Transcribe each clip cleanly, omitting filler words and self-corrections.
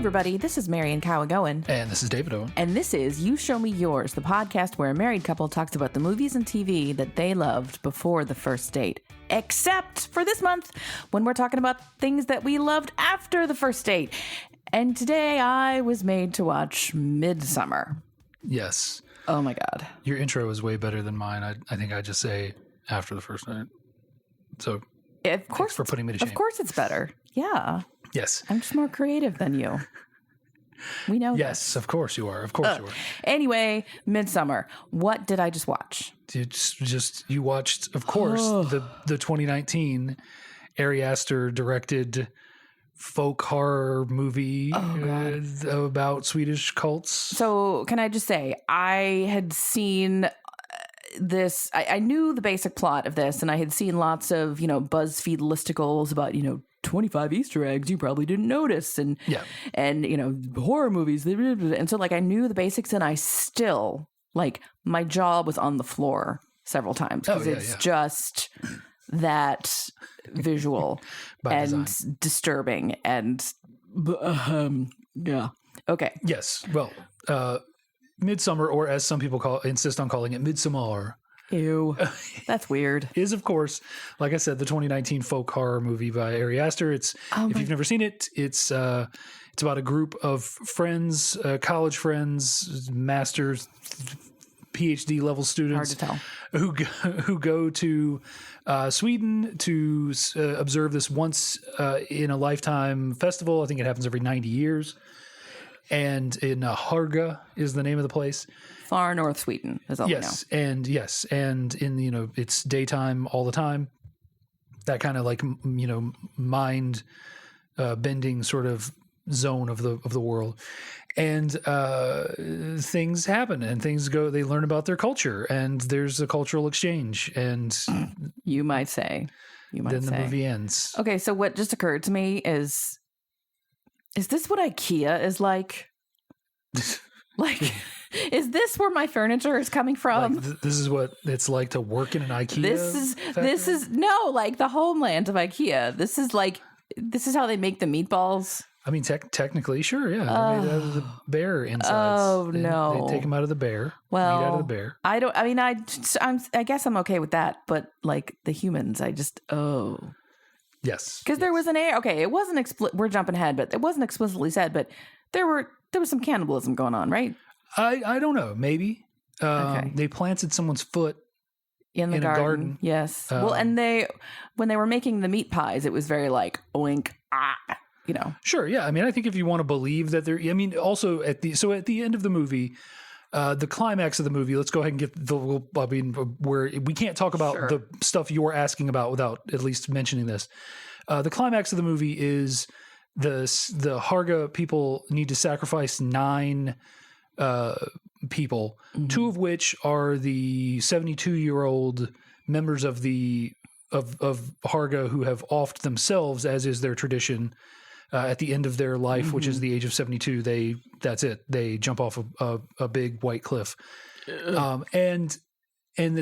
everybody, this is Marian Cowagowan. And this is David Owen. And this is You Show Me Yours, the podcast where a married couple talks about the movies and TV that they loved before the first date. Except for this month, when we're talking about things that we loved after the first date. And today I was made to watch Midsommar. Yes. Oh my God. Your intro is way better than mine. I think I just say after the first night. So Of course, thanks for putting me to shame. Of course it's better. Yeah. Yes. I'm just more creative than you. We know Yes, this. of course you are. Of course you are. Anyway, Midsommar. What did I just watch? You watched, of course, the 2019 Ari Aster directed folk horror movie about Swedish cults. So can I just say, I had seen this, I knew the basic plot of this, and I had seen lots of, BuzzFeed listicles about, 25 Easter eggs you probably didn't notice, and horror movies. And so I knew the basics, and I still, my jaw was on the floor several times because it's just that visual and design. Disturbing and yeah. Okay. Yes. Well, Midsommar, or as some people insist on calling it, Midsommar. Ew. That's weird. Is, of course, like I said, the 2019 folk horror movie by Ari Aster. If you've never seen it, it's about a group of friends, college friends, masters, PhD level students. Hard to tell. Who go to Sweden to observe this once in a lifetime festival. I think it happens every 90 years. And in Haga is the name of the place. Far north Sweden is all we know. And in it's daytime all the time. That kind of mind bending sort of zone of the world. And things happen and things go. They learn about their culture, and there's a cultural exchange. And you might say, the movie ends. Okay, so what just occurred to me is this what IKEA is like? Is this where my furniture is coming from? This is what it's like to work in an IKEA. This is the homeland of IKEA. This is how they make the meatballs. I mean, technically, sure, yeah. They're made out of the bear insides. Oh, no. They take them out of the bear. Well, meat out of the bear. I guess I'm okay with that, but the humans, Yes. Because there was it wasn't we're jumping ahead, but it wasn't explicitly said, but there was some cannibalism going on, right? I don't know, maybe. Okay. They planted someone's foot in a garden. Yes. And when they were making the meat pies, it was very oink, Sure, yeah. I mean, I think if you want to believe that also at the end of the movie, the climax of the movie, let's go ahead and get where we can't talk about the stuff you're asking about without at least mentioning this. The climax of the movie is the Haga people need to sacrifice 9 people, mm-hmm. 2 of which are the 72-year-old members of Haga who have offed themselves, as is their tradition. At the end of their life, mm-hmm. which is the age of 72, that's it. They jump off a big white cliff. And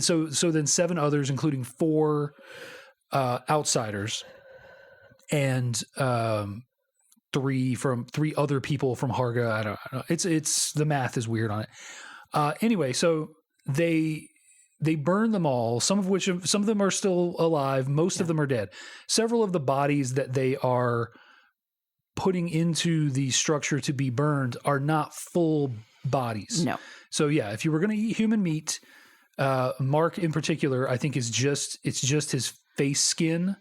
so then 7 others, including 4 outsiders and 3 other people from Haga. I don't know. It's the math is weird on it. Anyway, so they burn them all. Some of them are still alive. Most of them are dead. Several of the bodies that they are putting into the structure to be burned are not full bodies. No. So yeah, if you were going to eat human meat, Mark in particular, I think it's just his face skin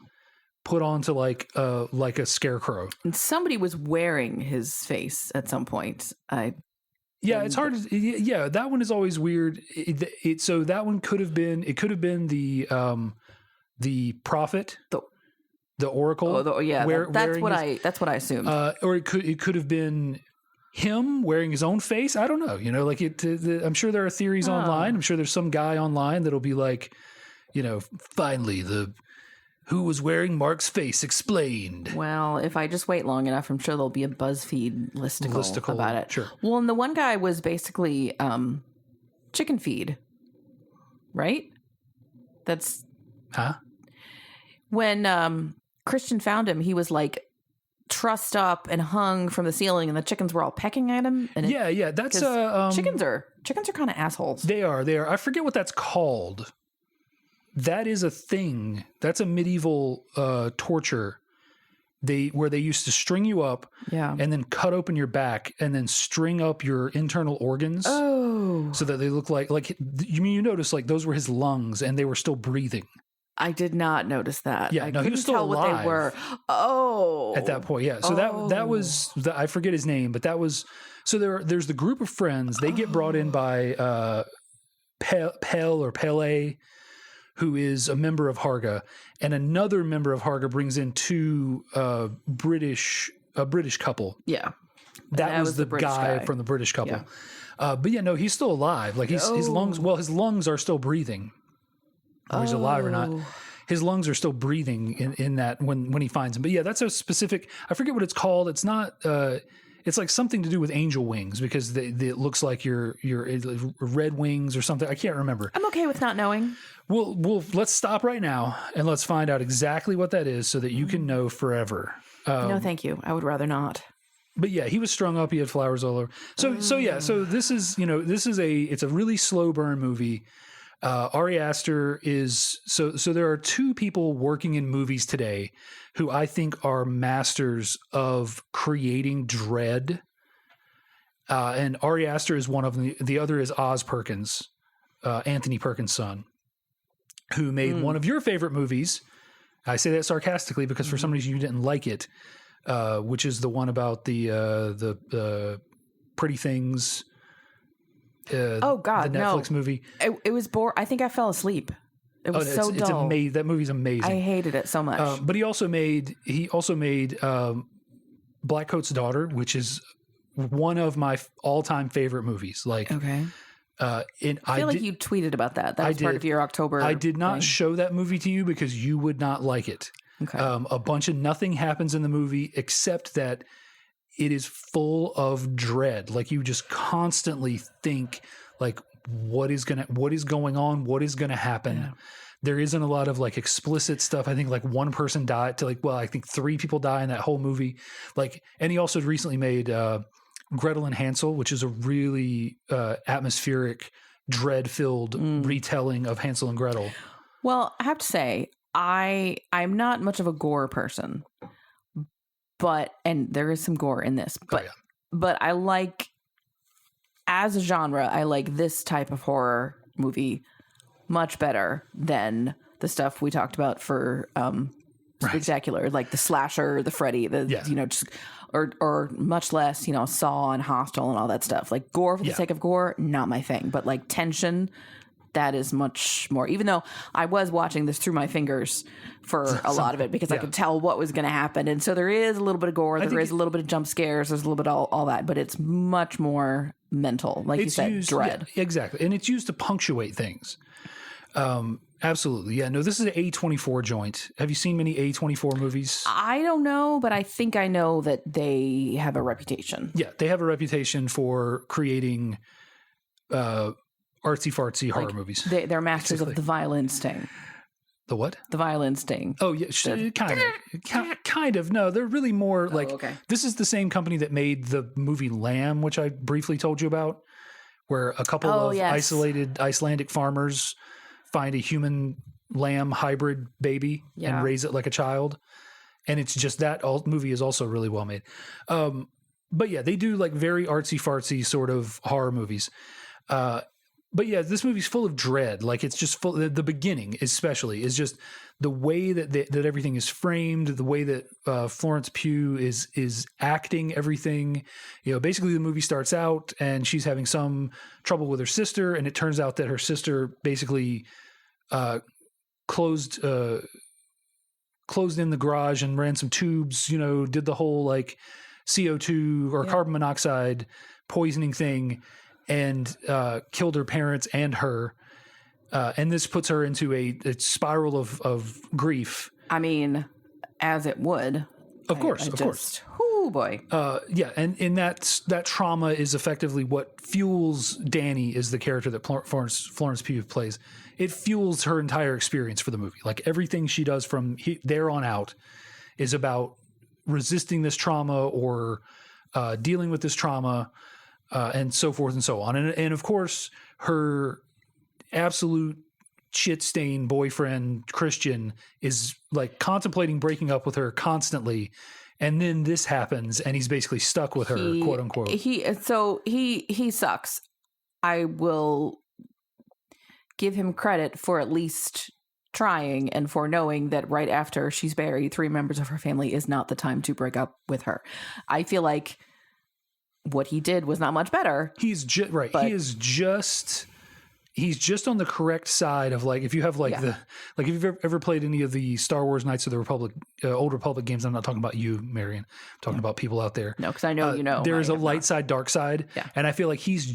put onto like a scarecrow. And somebody was wearing his face at some point. It's hard to, that one is always weird. So that one could have been the prophet. The oracle. That's what I assumed. Or it could have been him wearing his own face. I don't know. I'm sure there are theories online. I'm sure there's some guy online that'll be like, finally who was wearing Mark's face explained. Well, if I just wait long enough, I'm sure there'll be a BuzzFeed listicle about it. Sure. Well, and the one guy was basically chicken feed, right? That's huh? When Christian found him, he was trussed up and hung from the ceiling, and the chickens were all pecking at him. And that's chickens are kind of assholes. They are. I forget what that's called. That is a thing. That's a medieval torture. Where they used to string you up, and then cut open your back, and then string up your internal organs, so that they look like you notice like those were his lungs, and they were still breathing. I did not notice that. Yeah, he was still tell alive. What they were. Oh, at that point, yeah. So that was I forget his name, but that was so there's the group of friends. They get brought in by Pele, who is a member of Harga, and another member of Harga brings in a British couple. Yeah, that was the guy from the British couple. Yeah. But he's still alive. Like his lungs are still breathing. Whether he's alive or not, his lungs are still breathing in that when he finds him. But yeah, that's a specific. I forget what it's called. It's not. It's like something to do with angel wings because it looks like your red wings or something. I can't remember. I'm okay with not knowing. Well, let's stop right now and let's find out exactly what that is so that you can know forever. No, thank you. I would rather not. But yeah, he was strung up. He had flowers all over. So this is it's a really slow burn movie. Ari Aster is so there are two people working in movies today who I think are masters of creating dread. And Ari Aster is one of them. The other is Oz Perkins, Anthony Perkins' son, who made one of your favorite movies. I say that sarcastically because for some reason you didn't like it, which is the one about the Pretty Things. Oh God, the Netflix movie. It was boring. I think I fell asleep. It was so dull. It's amazing. That movie's amazing. I hated it so much. But he also made Blackcoat's Daughter, which is one of my all-time favorite movies. Like, okay. I feel like you tweeted about that. That was part of your October. I did not show that movie to you because you would not like it. Okay. A bunch of nothing happens in the movie except that it is full of dread. Like you just constantly think like, what is going on? What is going to happen? Yeah. There isn't a lot of like explicit stuff. I think like one person died I think 3 people die in that whole movie. Like, and he also recently made, Gretel and Hansel, which is a really, atmospheric, dread-filled retelling of Hansel and Gretel. Well, I have to say, I'm not much of a gore person, and there is some gore in this, but I like, as a genre, I like this type of horror movie much better than the stuff we talked about for Spectacular, like the slasher, the Freddy, just or much less, Saw and Hostel and all that stuff. Like gore for the sake of gore, not my thing. But like tension, that is much more. Even though I was watching this through my fingers for a lot of it because I could tell what was going to happen, and so there is a little bit of gore, there is a little bit of jump scares, there's a little bit of all that, but it's much more mental, like you said, dread. Yeah, exactly, and it's used to punctuate things. Absolutely. Yeah. No, this is an A24 joint. Have you seen many A24 movies? I don't know, but I think I know that they have a reputation. Yeah. They have a reputation for creating artsy-fartsy horror movies. They're masters of the violin sting. The what? The violin sting. Oh, yeah. Kind of. No, they're really more like, okay. This is the same company that made the movie Lamb, which I briefly told you about, where a couple of isolated Icelandic farmers find a human lamb hybrid baby and raise it like a child. And it's just that movie is also really well made. But yeah, they do like very artsy fartsy sort of horror movies. But yeah, this movie's full of dread. Like it's just full. The beginning, especially, is just the way that everything is framed, the way that Florence Pugh is acting everything. Basically, the movie starts out and she's having some trouble with her sister, and it turns out that her sister basically closed in the garage and ran some tubes. Did the whole like CO2 or carbon monoxide poisoning thing. And killed her parents and her. And this puts her into a spiral of grief. I mean, as it would. Of course. Oh, boy. And in that trauma is effectively what fuels Danny, is the character that Florence Pugh plays. It fuels her entire experience for the movie. Like everything she does from there on out is about resisting this trauma or dealing with this trauma, and so forth and so on. And of course, her absolute shit-stained boyfriend, Christian, is like contemplating breaking up with her constantly. And then this happens, and he's basically stuck with her, quote unquote. He sucks. I will give him credit for at least trying and for knowing that right after she's buried 3 members of her family is not the time to break up with her. I feel like what he did was not much better. He's just right. He's just on the correct side of like, if you have like if you've ever played any of the Star Wars Knights of the Republic, Old Republic games. I'm not talking about you, Marion. I'm talking about people out there. No, because I know there is a light side, dark side. Yeah. And I feel like he is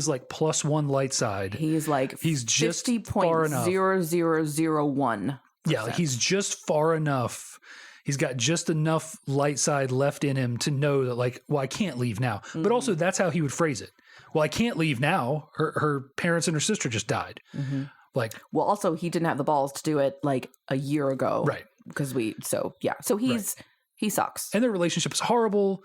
like +1 light side. He's just 50.0001%. Yeah, like he's just far enough. He's got just enough light side left in him to know that like, well, I can't leave now. Mm-hmm. But also that's how he would phrase it. Well, I can't leave now. Her parents and her sister just died. Mm-hmm. Like, well, also he didn't have the balls to do it like a year ago, right? Because so he sucks, and their relationship is horrible.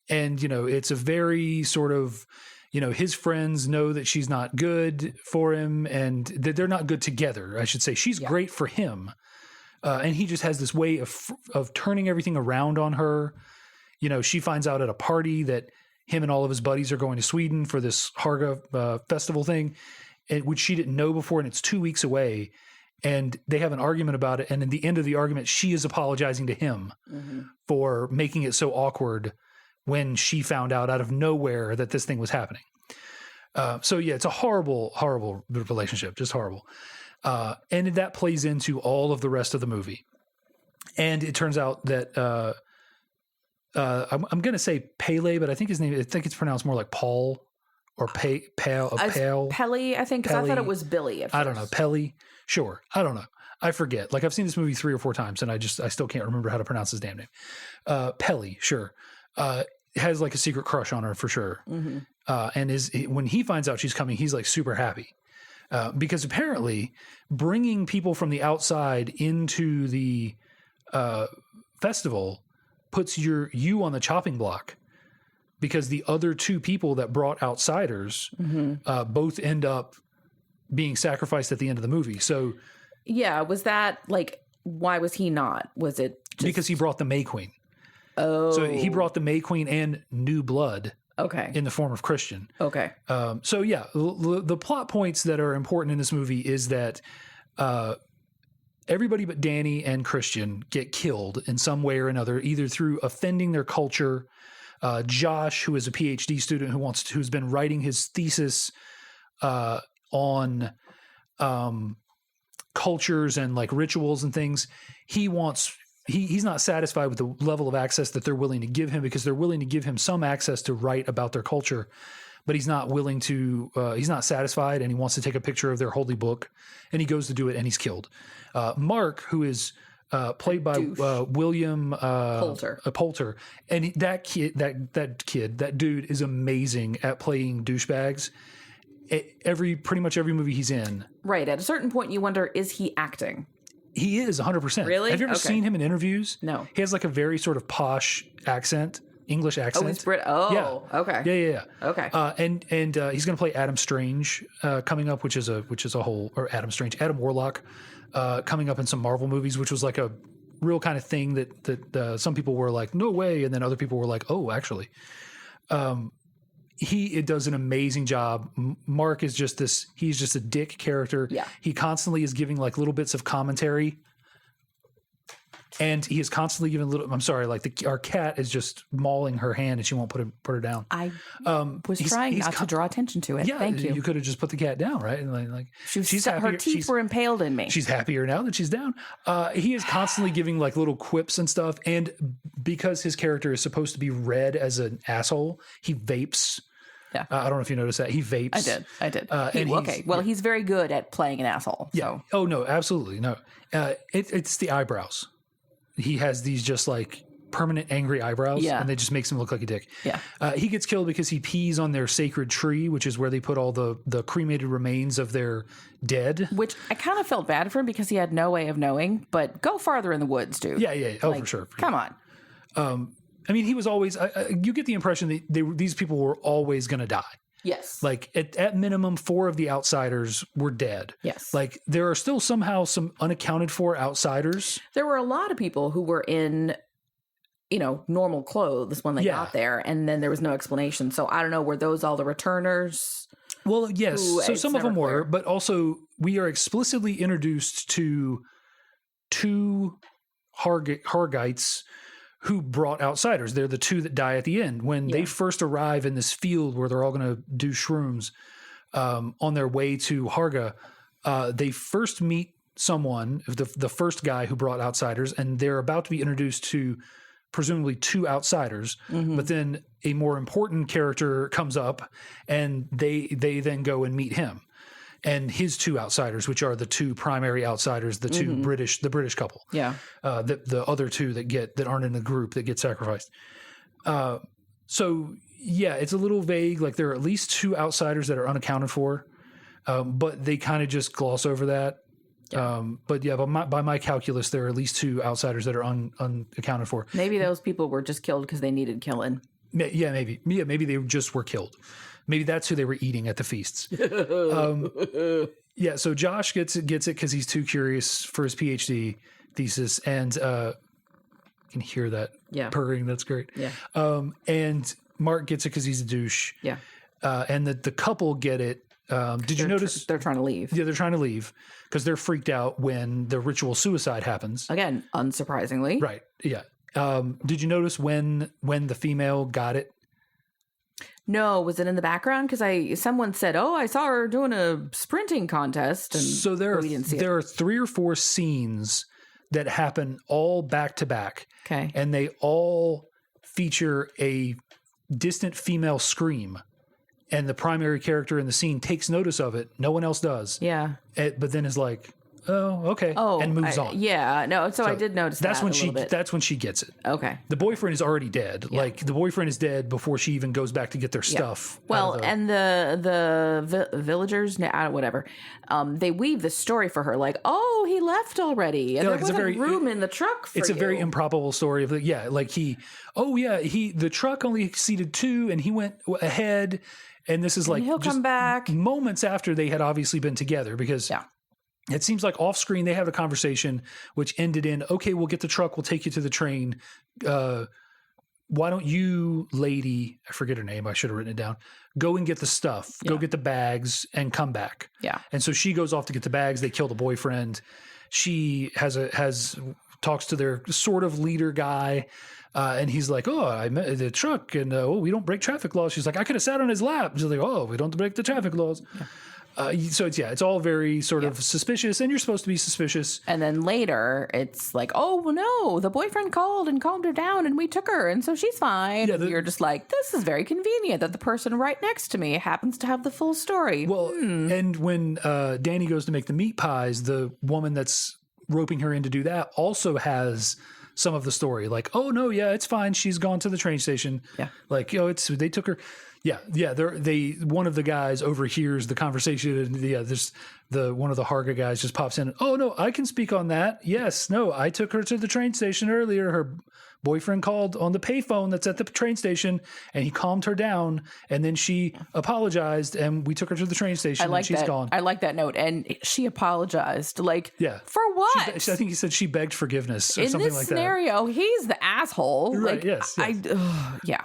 And it's a very sort of, his friends know that she's not good for him, and that they're not good together. I should say she's great for him, and he just has this way of turning everything around on her. She finds out at a party that him and all of his buddies are going to Sweden for this Harga festival thing, which she didn't know before, and it's 2 weeks away. And they have an argument about it. And in the end of the argument, she is apologizing to him for making it so awkward when she found out of nowhere that this thing was happening. It's a horrible, horrible relationship, just horrible. And that plays into all of the rest of the movie. And it turns out that I'm going to say Pele, but I think it's pronounced more like Paul or Pale. Pelly, I think, because I thought it was Billy at first. I don't know. Pelly. Sure. I don't know. I forget. Like I've seen this movie 3 or 4 times and I still can't remember how to pronounce his damn name. Pelly. Sure. Has like a secret crush on her for sure. Mm-hmm. And when he finds out she's coming, he's like super happy. Because apparently bringing people from the outside into the festival puts you on the chopping block, because the other 2 people that brought outsiders both end up being sacrificed at the end of the movie. So yeah, was that like, why was he not? Was it because he brought the May Queen? Oh, so he brought the May Queen and new blood. Okay, in the form of Christian. Okay. The plot points that are important in this movie is that everybody but Danny and Christian get killed in some way or another, either through offending their culture. Josh, who is a PhD student who's been writing his thesis on cultures and like rituals and things, he's not satisfied with the level of access that they're willing to give him, because they're willing to give him some access to write about their culture, but he's not willing to, he's not satisfied, and he wants to take a picture of their holy book, and he goes to do it and he's killed. Mark, who is played by William Poulter, and that dude is amazing at playing douchebags. Pretty much every movie he's in. Right. At a certain point, you wonder, is he acting? He is 100%. Really? Have you ever seen him in interviews? No. He has like a very sort of posh accent, English accent. Oh, he's Brit. Oh, yeah. Okay. Yeah. Okay. And he's going to play Adam Strange coming up, which is a whole, or Adam Warlock coming up in some Marvel movies, which was like a real kind of thing that some people were like, no way, and then other people were like, oh, actually. It does an amazing job. Mark is he's just a dick character. Yeah. He constantly is giving like little bits of commentary, and he is constantly giving our cat is just mauling her hand and she won't put her down. I was trying not to draw attention to it. Yeah, thank you. You could have just put the cat down, right? And like she's happier. Her teeth were impaled in me. She's happier now that she's down. He is constantly giving like little quips and stuff, and because his character is supposed to be read as an asshole, he vapes. Yeah. I don't know if you noticed that. He vapes. I did. He's very good at playing an asshole. Yeah. So. Oh, no, absolutely. No. It's the eyebrows. He has these just like permanent angry eyebrows, Yeah. and it just makes him look like a dick. Yeah. He gets killed because he pees on their sacred tree, which is where they put all the cremated remains of their dead. Which I kind of felt bad for him because he had no way of knowing, but go farther in the woods, dude. Yeah. Oh, for sure. Come on. I mean, he was always, you get the impression that these people were always going to die. Yes. Like at minimum, 4 of the outsiders were dead. Yes. Like there are still somehow some unaccounted for outsiders. There were a lot of people who were in, normal clothes when they got there, and then there was no explanation. So I don't know, were those all the returners? Well, yes. So some of them were, clear. but also we are explicitly introduced to 2 Hargites who brought outsiders. They're the 2 that die at the end. When they first arrive in this field where they're all going to do shrooms on their way to Harga, they first meet someone, the first guy who brought outsiders, and they're about to be introduced to presumably 2 outsiders. Mm-hmm. But then a more important character comes up, and they then go and meet him and his 2 outsiders, which are the 2 primary outsiders, the 2 the British couple. Yeah. The other 2 that aren't in the group that get sacrificed. So yeah, it's a little vague. Like there are at least 2 outsiders that are unaccounted for, but they kind of just gloss over that. Yeah. But yeah, by my calculus, there are at least 2 outsiders that are unaccounted for. Maybe those people were just killed because they needed killing. Yeah, maybe. Yeah, maybe they just were killed. Maybe that's who they were eating at the feasts. Yeah, so Josh gets it because he's too curious for his PhD thesis, and you can hear that purring. That's great. Yeah. And Mark gets it because he's a douche. Yeah. And the couple get it. Did you notice? They're trying to leave. Yeah, they're trying to leave because they're freaked out when the ritual suicide happens. Again, unsurprisingly. Right. Yeah. Did you notice when the female got it? No, was it in the background? Because someone said, "Oh, I saw her doing a sprinting contest." And so there are 3 or 4 scenes that happen all back to back. Okay, and they all feature a distant female scream, and the primary character in the scene takes notice of it. No one else does. Yeah, but then is like, "Oh, okay," and moves on. Yeah, no. So I did notice that's that when a little bit. That's when she gets it. Okay. The boyfriend is already dead. Yeah. Like the boyfriend is dead before she even goes back to get their stuff. Well, and the villagers, whatever, they weave the story for her. Like, oh, he left already, and there wasn't room in the truck for It's a very improbable story of the truck only seated 2, and he went ahead, and this is like he'll come back moments after they had obviously been together because. Yeah. It seems like off screen they had a conversation which ended in, okay, we'll get the truck. We'll take you to the train. Why don't you, lady, I forget her name. I should have written it down. Go and get the stuff. Yeah. Go get the bags and come back. Yeah. And so she goes off to get the bags. They kill the boyfriend. She talks to their sort of leader guy. And he's like, oh, I met the truck and we don't break traffic laws. She's like, I could have sat on his lap. She's like, oh, we don't break the traffic laws. Yeah. So it's all very sort of suspicious, and you're supposed to be suspicious. And then later, it's like, oh no, the boyfriend called and calmed her down, and we took her, and so she's fine. Yeah, you're just like, this is very convenient that the person right next to me happens to have the full story. Well, and when Danny goes to make the meat pies, the woman that's roping her in to do that also has some of the story. Like, oh no, yeah, it's fine. She's gone to the train station. Yeah, like they took her. Yeah. One of the guys overhears the conversation, and one of the Harga guys just pops in. Oh no, I can speak on that. Yes, no, I took her to the train station earlier. Her boyfriend called on the payphone that's at the train station, and he calmed her down, and then she apologized, and we took her to the train station. And she's gone. I like that note. And she apologized. Like, for what? I think he said she begged forgiveness or something like that. In this scenario, he's the asshole. Right. Like, yes. Yeah.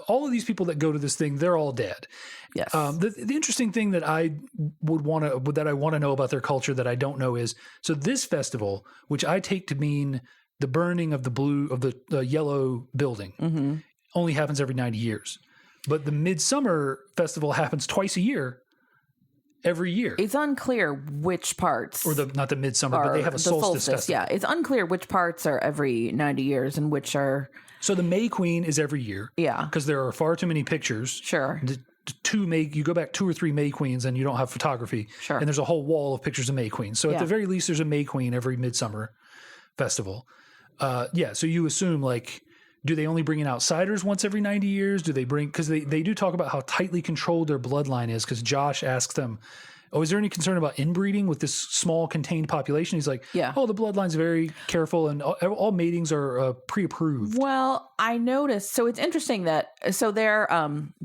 All of these people that go to this thing, they're all dead. Yes. The interesting thing that I want to know about their culture that I don't know is, so this festival, which I take to mean the burning of the yellow building, only happens every 90 years. But the Midsommar festival happens twice a year, every year. It's unclear which parts. Or not the Midsommar, but they have a solstice festival. Yeah, it's unclear which parts are every 90 years and which are... So the May Queen is every year. Yeah. Because there are far too many pictures. Sure. You go back 2 or 3 May Queens and you don't have photography. Sure. And there's a whole wall of pictures of May Queens. So at the very least, there's a May Queen every Midsommar. festival. So you assume, like, do they only bring in outsiders once every 90 years? Do they bring, because they do talk about how tightly controlled their bloodline is, because Josh asks them, oh, is there any concern about inbreeding with this small contained population? He's like, oh, the bloodline's very careful and all matings are pre-approved. Well, I noticed, so it's interesting that, so their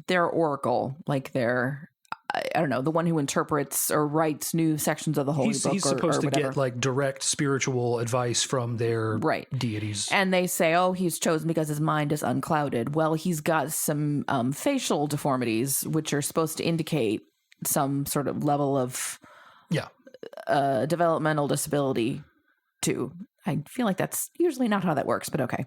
oracle, like their, I don't know, the one who interprets or writes new sections of the Holy Book. He's supposed to get like direct spiritual advice from their deities. And they say, oh, he's chosen because his mind is unclouded. Well, he's got some facial deformities, which are supposed to indicate some sort of level of developmental disability too. I feel like that's usually not how that works, but okay.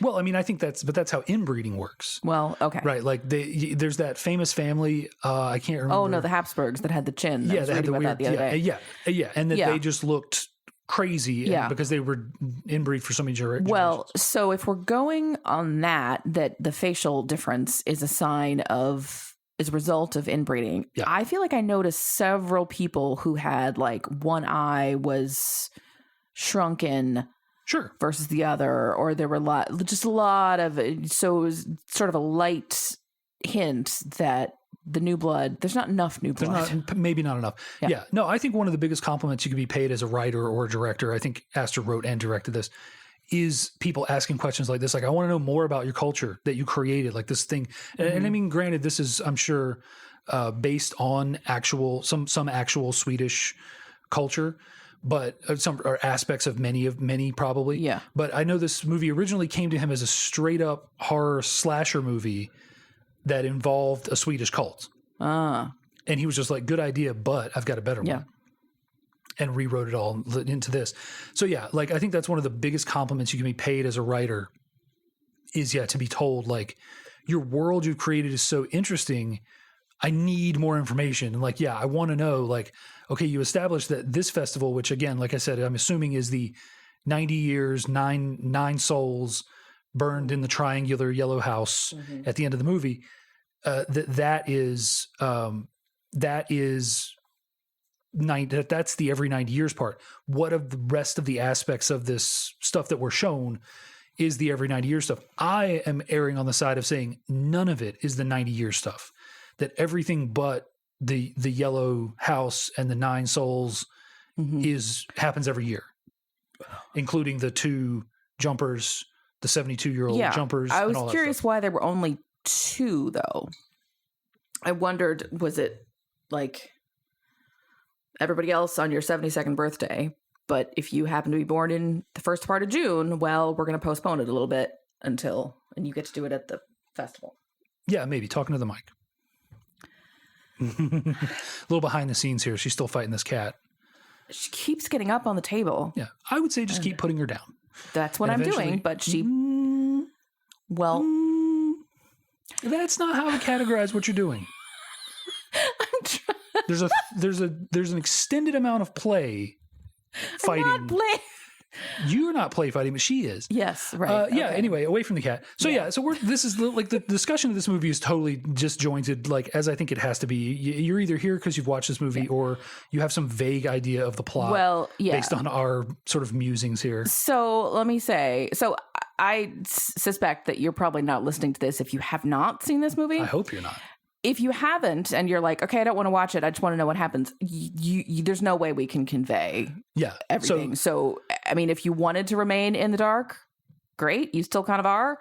Well, I mean, I think that's how inbreeding works. Well, okay. Right. Like there's that famous family, I can't remember. Oh no, the Habsburgs that had the chin. Yeah, they had the weird, the other day. Yeah. And that they just looked crazy because they were inbreed for so many generations. Well, so if we're going on that the facial difference is is a result of inbreeding. Yeah. I feel like I noticed several people who had like one eye was shrunken versus the other, or there were a lot of, so it was sort of a light hint that the new blood, there's not enough new blood. Maybe not enough. Yeah. No, I think one of the biggest compliments you could be paid as a writer or a director, I think Astor wrote and directed this, is people asking questions like this. Like, I want to know more about your culture that you created, like this thing. And I mean, granted, this is, I'm sure, based on some actual Swedish culture, but some are aspects of many probably. Yeah. But I know this movie originally came to him as a straight up horror slasher movie that involved a Swedish cult. And he was just like, good idea, but I've got a better one. And rewrote it all into this. So like, I think that's one of the biggest compliments you can be paid as a writer is to be told, like, your world you've created is so interesting. I need more information. And like, I want to know, like, okay, you established that this festival, which again, like I said, I'm assuming is the 90 years, nine souls burned in the triangular yellow house at the end of the movie. That's the every 90 years part. What of the rest of the aspects of this stuff that we're shown is the every 90 years stuff? I am erring on the side of saying none of it is the 90 year stuff. That everything but the yellow house and the nine souls happens every year, including the two jumpers, the 72-year-old jumpers. I was curious why there were only two, though. I wondered, was it like everybody else on your 72nd birthday, but if you happen to be born in the first part of June, well, we're going to postpone it a little bit and you get to do it at the festival. Yeah, maybe. Talking to the mic. A little behind the scenes here. She's still fighting this cat. She keeps getting up on the table. Yeah. I would say just keep putting her down. That's what I'm doing, but she... That's not how to categorize what you're doing. I'm trying. There's an extended amount of play fighting. I'm not You're not play fighting, but she is. Yes, right. Okay. Anyway, away from the cat. So this is like the discussion of this movie is totally disjointed, like as I think it has to be. You're either here because you've watched this movie or you have some vague idea of the plot. Well, based on our sort of musings here. So let me say, I suspect that you're probably not listening to this if you have not seen this movie. I hope you're not. If you haven't and you're like, okay, I don't want to watch it, I just want to know what happens, there's no way we can convey everything. So, I mean, if you wanted to remain in the dark, great. You still kind of are.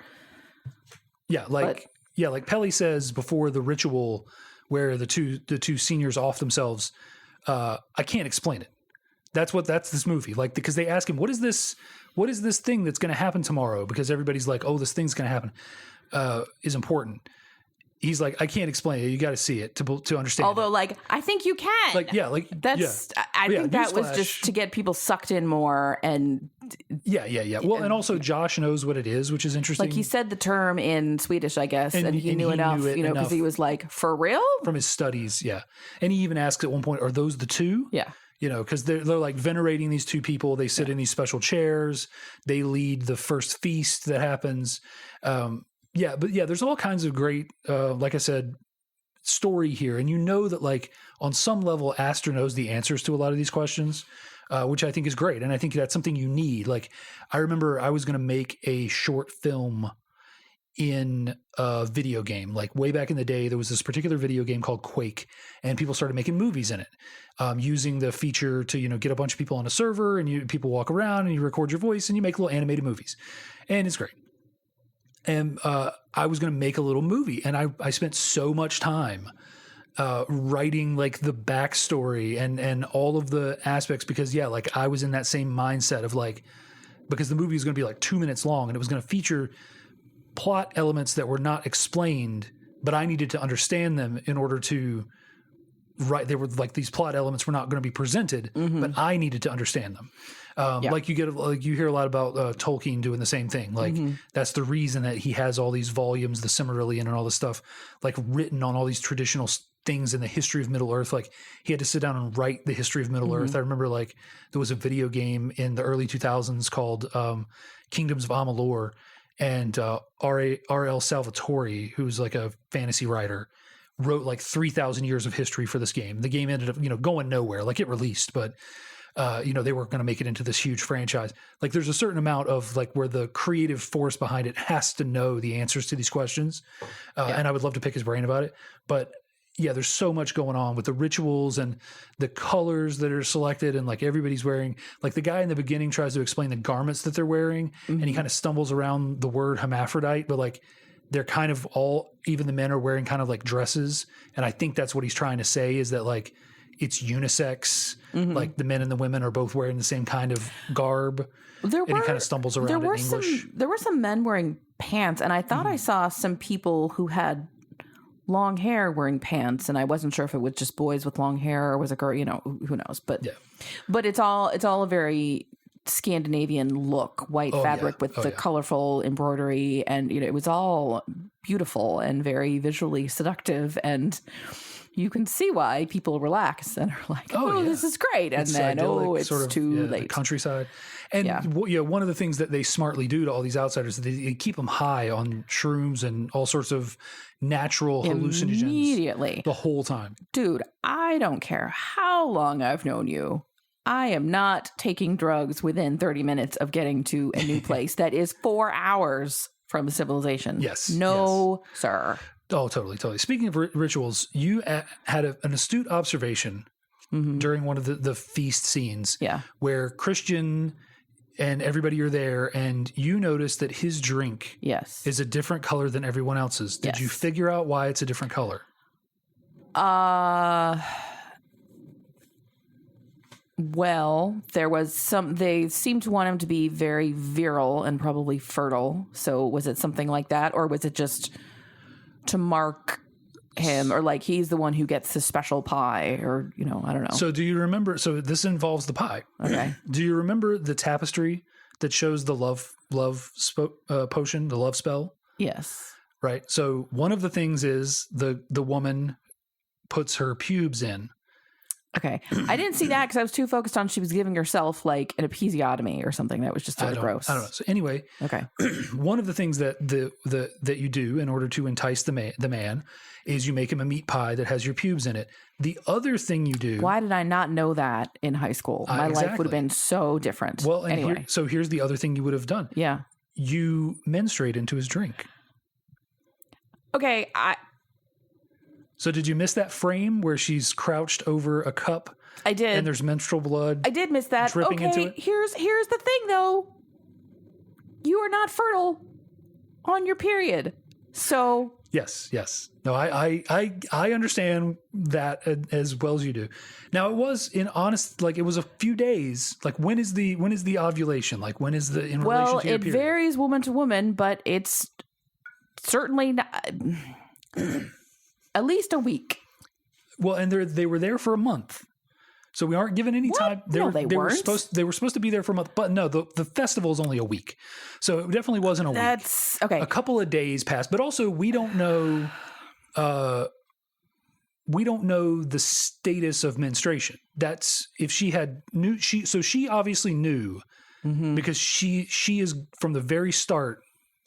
Yeah, like Pelly says before the ritual where the two seniors off themselves, I can't explain it. That's this movie. Like, because they ask him, what is this thing that's going to happen tomorrow? Because everybody's like, oh, this thing's going to happen, is important. He's like, I can't explain it. You got to see it to understand. Although, like, I think you can. Like, I think that was just to get people sucked in more. And Well, and also Josh knows what it is, which is interesting. Like, he said the term in Swedish, I guess, and he knew enough, because he was like, for real? From his studies, yeah. And he even asks at one point, are those the two? Yeah. Because they're like venerating these two people. They sit in these special chairs. They lead the first feast that happens. There's all kinds of great, like I said, story here. And that, like, on some level, Astor knows the answers to a lot of these questions. which I think is great. And I think that's something you need. Like, I remember I was going to make a short film in a video game. Like, way back in the day, there was this particular video game called Quake, and people started making movies in it, using the feature to, you know, get a bunch of people on a server, and people walk around and you record your voice and you make little animated movies, and it's great. And I was going to make a little movie, and I spent so much time writing like the backstory and all of the aspects, because like I was in that same mindset of like, because the movie was going to be like 2 minutes long, and it was going to feature plot elements that were not explained, but I needed to understand them in order to write. They were like, these plot elements were not going to be presented, but I needed to understand them. Like you hear a lot about Tolkien doing the same thing. Like that's the reason that he has all these volumes, the Silmarillion and all this stuff, like written on all these traditional things in the history of Middle Earth. Like he had to sit down and write the history of Middle Earth. I remember like there was a video game in the early 2000s called Kingdoms of Amalur, and R.L. Salvatore, who's like a fantasy writer, wrote like 3,000 years of history for this game. The game ended up, going nowhere. Like it released, but they were going to make it into this huge franchise. Like there's a certain amount of like where the creative force behind it has to know the answers to these questions. And I would love to pick his brain about it, but yeah, there's so much going on with the rituals and the colors that are selected, and like everybody's wearing, like the guy in the beginning tries to explain the garments that they're wearing, and he kind of stumbles around the word hermaphrodite, but like they're kind of all, even the men are wearing kind of like dresses. And I think that's what he's trying to say, is that like it's unisex, like the men and the women are both wearing the same kind of garb. And he kind of stumbles around in English. There were some men wearing pants, and I thought I saw some people who had long hair wearing pants, and I wasn't sure if it was just boys with long hair or was a girl, who knows, but it's all a very Scandinavian look, white fabric with the colorful embroidery, and it was all beautiful and very visually seductive, and you can see why people relax and are like, this is great, and then idyllic, it's sort of, too late. Countryside. And one of the things that they smartly do to all these outsiders is they keep them high on shrooms and all sorts of natural hallucinogens immediately the whole time. Dude, I don't care how long I've known you. I am not taking drugs within 30 minutes of getting to a new place that is 4 hours from civilization. Yes. No, sir. Oh, totally. Speaking of rituals, you had an astute observation during one of the feast scenes where Christian and everybody are there, and you notice that his drink is a different color than everyone else's. Did you figure out why it's a different color? Well, there was they seemed to want him to be very virile and probably fertile. So was it something like that, or was it just to mark him, or like he's the one who gets the special pie, or I don't know. So do you remember, so this involves the pie. Okay. Do you remember the tapestry that shows the love potion, the love spell? Yes. Right. So one of the things is the woman puts her pubes in. Okay. I didn't see that because I was too focused on she was giving herself like an episiotomy or something that was just sort of gross. I don't know. So anyway, one of the things that that you do in order to entice the man is you make him a meat pie that has your pubes in it. The other thing you do. Why did I not know that in high school? My life would have been so different. Well, anyway. So here's the other thing you would have done. Yeah. You menstruate into his drink. Okay. So did you miss that frame where she's crouched over a cup? I did. And there's menstrual blood. I did miss that. Dripping into it. Here's the thing though. You are not fertile on your period. So Yes. No, I understand that as well as you do. Now it was it was a few days. Like when is the ovulation? Like when is in relation to your period? Well, it varies woman to woman, but it's certainly not, at least a week. Well, and they were there for a month. So we aren't given any time. They were supposed to be there for a month, but no, the festival is only a week. So it definitely wasn't a week. That's okay. A couple of days passed, but also we don't know the status of menstruation. That's if she she obviously knew because she is from the very start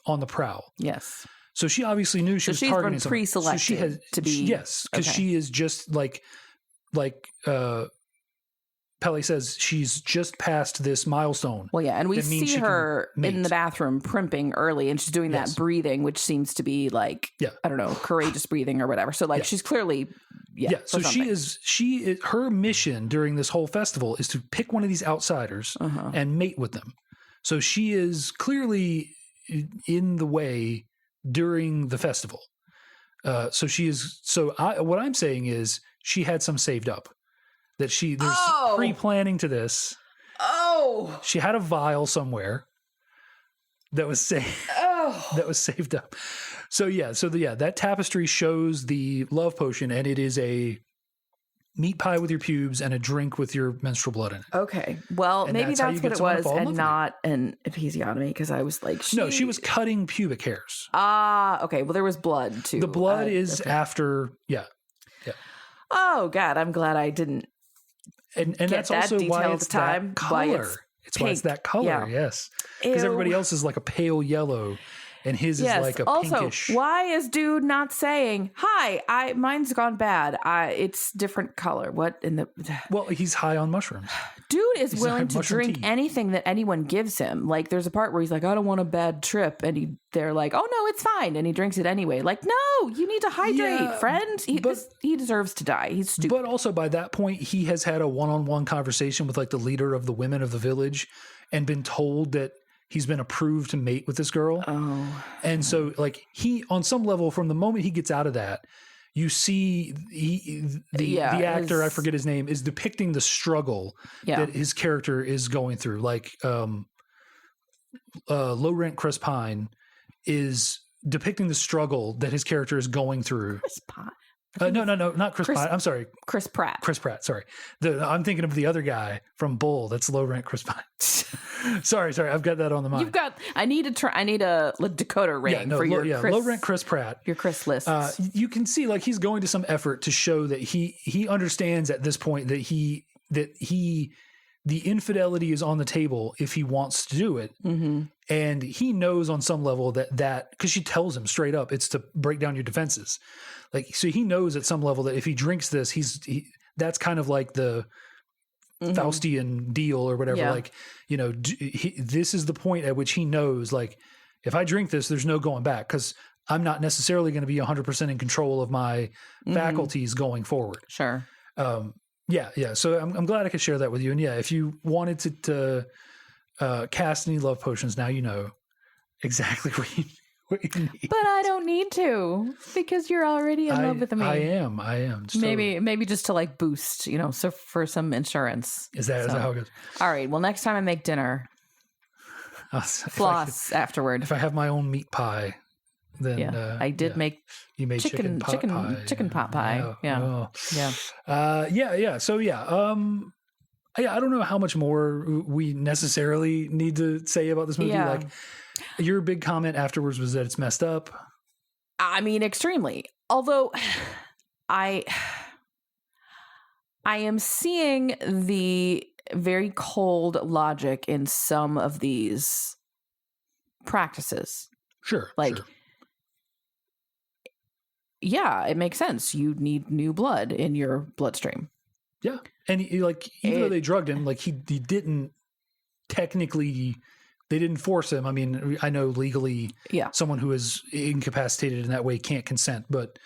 on the prowl. Yes. So she obviously knew she was targeting someone. Pre-selected so she has to be because she is just like Pele says she's just passed this milestone. Well, yeah, and we see her in the bathroom primping early, and she's doing that breathing, which seems to be like, I don't know, courageous breathing or whatever. So like she's clearly, so she is, her mission during this whole festival is to pick one of these outsiders and mate with them. So she is clearly in the way during the festival. What I'm saying is she had some saved up. That there's pre-planning to this. Oh, she had a vial somewhere that was saved up. So that tapestry shows the love potion, and it is a meat pie with your pubes and a drink with your menstrual blood in it. Okay, well, and maybe that's what it was, and not an episiotomy, because I was like, no, she was cutting pubic hairs. Okay. Well, there was blood too. The blood is after, Oh God, I'm glad I didn't. And that's also why it's that color. It's why it's that color, yes. Because everybody else is like a pale yellow, and his is like a pinkish. Why is dude not saying, "Hi, mine's gone bad. It's different color." What in the? Well, he's high on mushrooms. Dude is willing to drink anything that anyone gives him. Like, there's a part where he's like, "I don't want a bad trip," and they're like, "Oh no, it's fine," and he drinks it anyway. Like, no, you need to hydrate, friend. He deserves to die. He's stupid. But also, by that point, he has had a one-on-one conversation with like the leader of the women of the village, and been told that he's been approved to mate with this girl. Oh, and so like he, on some level, from the moment he gets out of that, you see the actor, I forget his name, is depicting the struggle that his character is going through. Like Low Rent Chris Pine is depicting the struggle that his character is going through. Chris Pine. No, not Chris Pine. I'm sorry. Chris Pratt. Chris Pratt, sorry. I'm thinking of the other guy from Bull. That's Low Rent Chris Pine. sorry. I've got that on the mind. I need a Dakota ring for your Chris, Low Rent Chris Pratt. Your Chris list. You can see like he's going to some effort to show that he understands at this point that the infidelity is on the table if he wants to do it. Mm-hmm. And he knows on some level that because she tells him straight up, it's to break down your defenses. Like, so he knows at some level that if he drinks this, that's kind of like the Faustian deal or whatever. Yeah. Like, this is the point at which he knows, like, if I drink this, there's no going back, because I'm not necessarily going to be 100% in control of my faculties going forward. Sure. Yeah. So I'm glad I could share that with you. And if you wanted to cast any love potions, now you know exactly what you need. But I don't need to, because you're already in love with me. I am. Maybe just to like boost, so for some insurance. Is that how it goes? All right. Well, next time I make dinner, floss afterward. If I have my own meat pie, then I did make. You made chicken pot pie. Chicken pot pie. Yeah. So I don't know how much more we necessarily need to say about this movie. Yeah. Like, your big comment afterwards was that it's messed up. I mean, extremely. Although I am seeing the very cold logic in some of these practices. Sure. Yeah, it makes sense. You need new blood in your bloodstream. Yeah. And even though they drugged him, like he didn't technically, they didn't force him. I mean, I know legally someone who is incapacitated in that way can't consent, but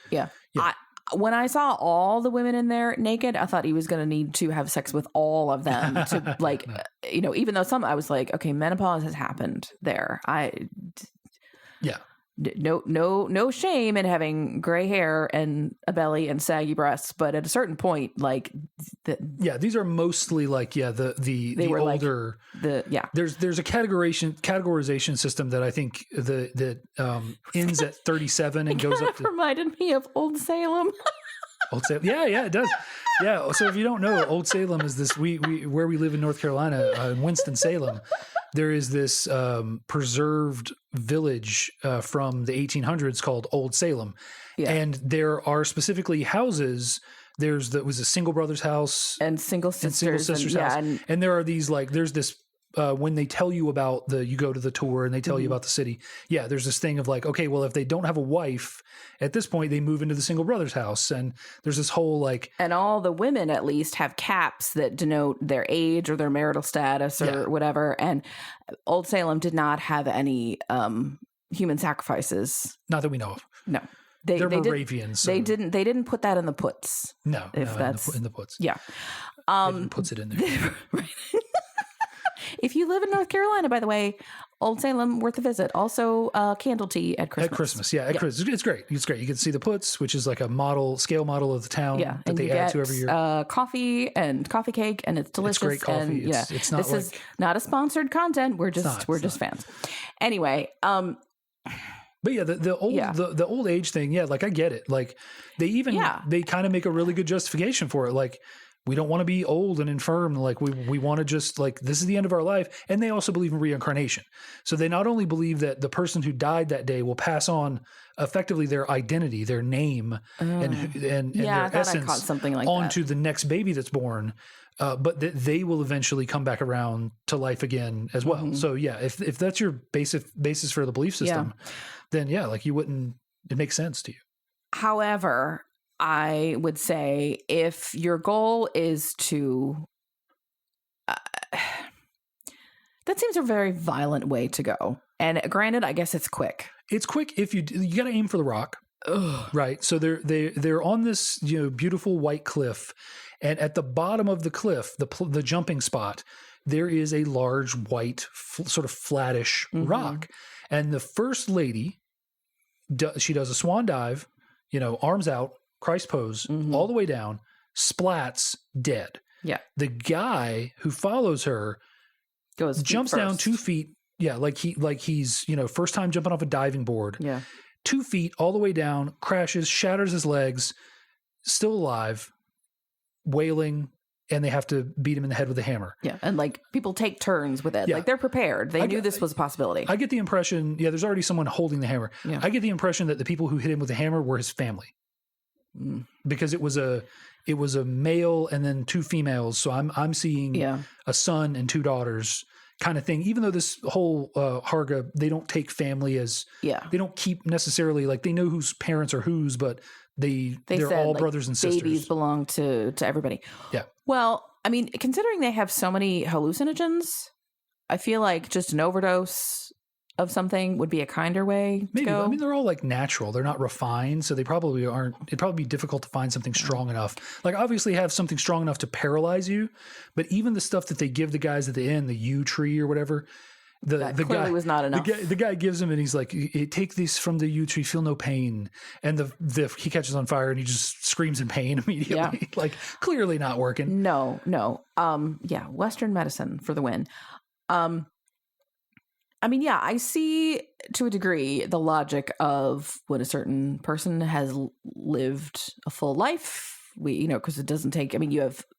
when I saw all the women in there naked, I thought he was going to need to have sex with all of them to even though some, I was like, okay, menopause has happened there. No shame in having gray hair and a belly and saggy breasts, but at a certain point, these are mostly the older. There's a categorization system that I think that ends at 37 and goes up to. Reminded me of Old Salem. Old Salem, yeah, it does. Yeah, so if you don't know, Old Salem is this we where we live in North Carolina, in Winston-Salem. There is this preserved village from the 1800s called Old Salem, and there are specifically houses. Was a single brother's house and single sister's house, and there are these there's this when they tell you about you go to the tour and they tell you about the city. Yeah, there's this thing of like, okay, well, if they don't have a wife at this point, they move into the single brother's house, and there's this whole like, and all the women at least have caps that denote their age or their marital status or whatever. And Old Salem did not have any human sacrifices, not that we know of. No, they're Moravians. So. They didn't put that in the puts. No, that's in the puts. Yeah, puts it in there. Right. If you live in North Carolina, by the way, Old Salem, worth a visit. Also, candle tea at Christmas. At Christmas, yeah. Christmas. It's great. It's great. You can see the puts, which is like a scale model of the town that they add to every year. Coffee and coffee cake, and it's delicious. It's great coffee. And, it's not this is not a sponsored content. We're just fans. Anyway, but yeah, the old age thing, like I get it. Like they they kind of make a really good justification for it. Like, we don't want to be old and infirm. Like we want to just like, this is the end of our life. And they also believe in reincarnation. So they not only believe that the person who died that day will pass on effectively their identity, their name, and their essence onto the next baby that's born, but that they will eventually come back around to life again as well. Mm-hmm. So yeah, if that's your basis for the belief system, then like you wouldn't, it makes sense to you. However, I would say if your goal is to, that seems a very violent way to go. And granted, I guess it's quick. It's quick if you got to aim for the rock. Ugh. Right. So they're on this beautiful white cliff, and at the bottom of the cliff, the jumping spot, there is a large white sort of flattish rock, and the first lady, she does a swan dive, arms out, Christ pose, all the way down, splats, dead. Yeah. The guy who follows her jumps down 2 feet. Yeah, like he's first time jumping off a diving board. Yeah. 2 feet all the way down, crashes, shatters his legs, still alive, wailing, and they have to beat him in the head with a hammer. Yeah, and like people take turns with it. Yeah. Like they're prepared. They knew this was a possibility. I get the impression, there's already someone holding the hammer. Yeah. I get the impression that the people who hit him with the hammer were his family. Because it was a male and then 2 females, so I'm seeing a son and 2 daughters kind of thing. Even though this whole Harga, they don't take family as they don't keep necessarily like they know whose parents are whose, but they're said, all brothers and sisters. Babies belong to everybody. Yeah. Well, I mean, considering they have so many hallucinogens, I feel like just an overdose of something would be a kinder way to go. I mean, they're all like natural. They're not refined, so they probably aren't. It'd probably be difficult to find something strong enough. Like obviously have something strong enough to paralyze you, but even the stuff that they give the guys at the end, the yew tree or whatever, the guy was not enough. The guy gives him and he's like, take this from the yew tree, feel no pain. And he catches on fire and he just screams in pain immediately. Yeah. Like clearly not working. No. Western medicine for the win. I mean, I see to a degree the logic of when a certain person has lived a full life. Because it doesn't take. I mean,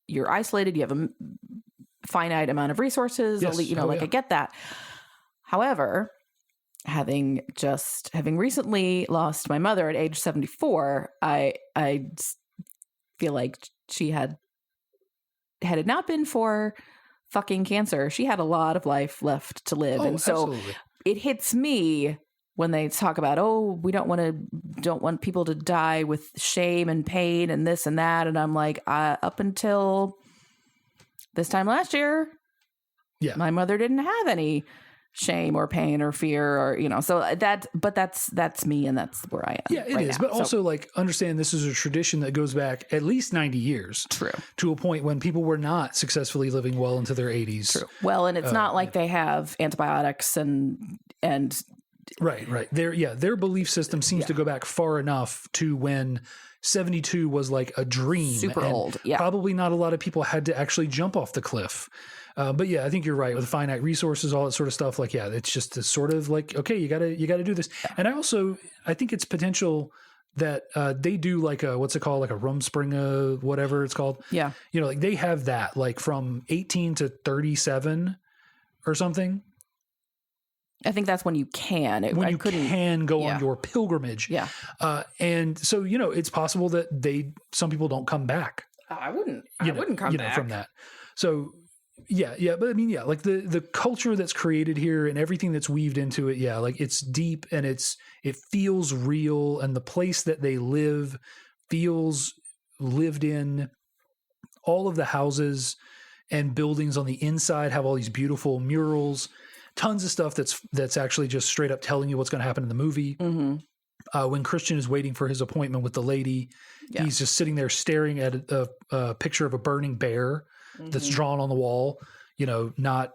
you're isolated. You have a finite amount of resources. Yes. I get that. However, having recently lost my mother at age 74, I feel like she had it not been for fucking cancer, she had a lot of life left to live. And so absolutely. It hits me when they talk about, we don't want people to die with shame and pain and this and that. And I'm like, up until this time last year, my mother didn't have any shame or pain or fear or, so that's me and that's where I am. Yeah, it is. Now. But also like understand this is a tradition that goes back at least 90 years. True. To a point when people were not successfully living well into their 80s. True. Well, and it's not like they have antibiotics and Right. Their belief system seems to go back far enough to when 72 was like a dream. Super old. Yeah. Probably not a lot of people had to actually jump off the cliff. But I think you're right with finite resources, all that sort of stuff. Like, it's just a sort of like, okay, you gotta do this. And I think it's potential that they do like what's it called? Like a Rumspringa, whatever it's called. Yeah. Like they have that like from 18 to 37 or something. I think that's when you can. When you can go on your pilgrimage. Yeah. And so, it's possible that some people don't come back. I wouldn't come back from that. So Yeah. But I mean, yeah, like the culture that's created here and everything that's weaved into it. Yeah. Like it's deep and it feels real, and the place that they live feels lived in. All of the houses and buildings on the inside have all these beautiful murals, tons of stuff that's actually just straight up telling you what's going to happen in the movie. Mm-hmm. When Christian is waiting for his appointment with the lady, he's just sitting there staring at a picture of a burning bear that's drawn on the wall. You know, not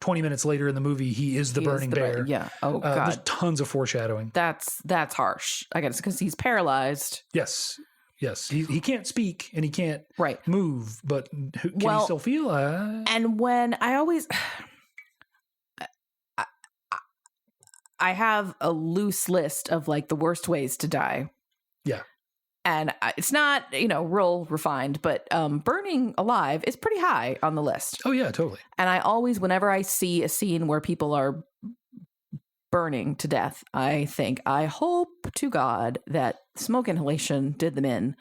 20 minutes later in the movie, he is the burning bear. Yeah. Oh God. There's tons of foreshadowing. That's harsh. I guess because he's paralyzed. Yes. He can't speak and he can't move, but can he still feel? And when I have a loose list of like the worst ways to die. Yeah. And it's not, real refined, but burning alive is pretty high on the list. Oh, yeah, totally. And I always, whenever I see a scene where people are burning to death, I think, I hope to God that smoke inhalation did them in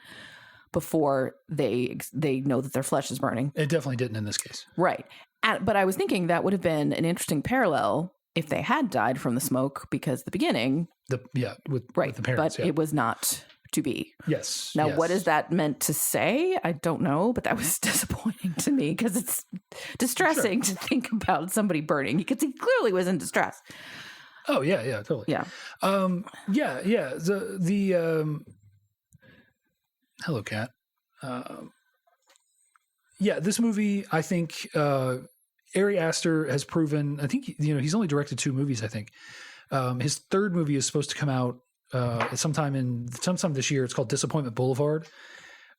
before they know that their flesh is burning. It definitely didn't in this case. Right. But I was thinking that would have been an interesting parallel if they had died from the smoke, because the beginning. With the parents. But it was not to be. Yes. Now, what is that meant to say? I don't know, but that was disappointing to me because it's distressing to think about somebody burning because he clearly was in distress. Oh, yeah, totally. Yeah. Hello, Cat. This movie, I think, Ari Aster has proven, I think, he's only directed 2 movies, I think. His third movie is supposed to come out sometime this year. It's called Disappointment Boulevard.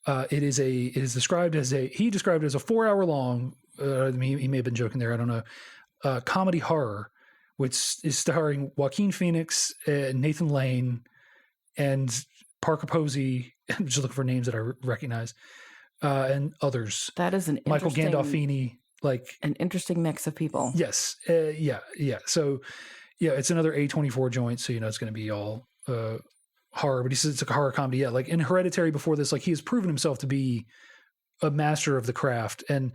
It is described as he described it as a 4-hour long, he may have been joking there, I don't know, comedy horror, which is starring Joaquin Phoenix, Nathan Lane, and Parker Posey. I'm just looking for names that I recognize, and others. That is Michael Gandolfini. Like an interesting mix of people. Yes. Yeah. So, it's another A24 joint. So, it's going to be all horror, but he says it's a horror comedy. Yeah. Like in Hereditary before this, like he has proven himself to be a master of the craft. And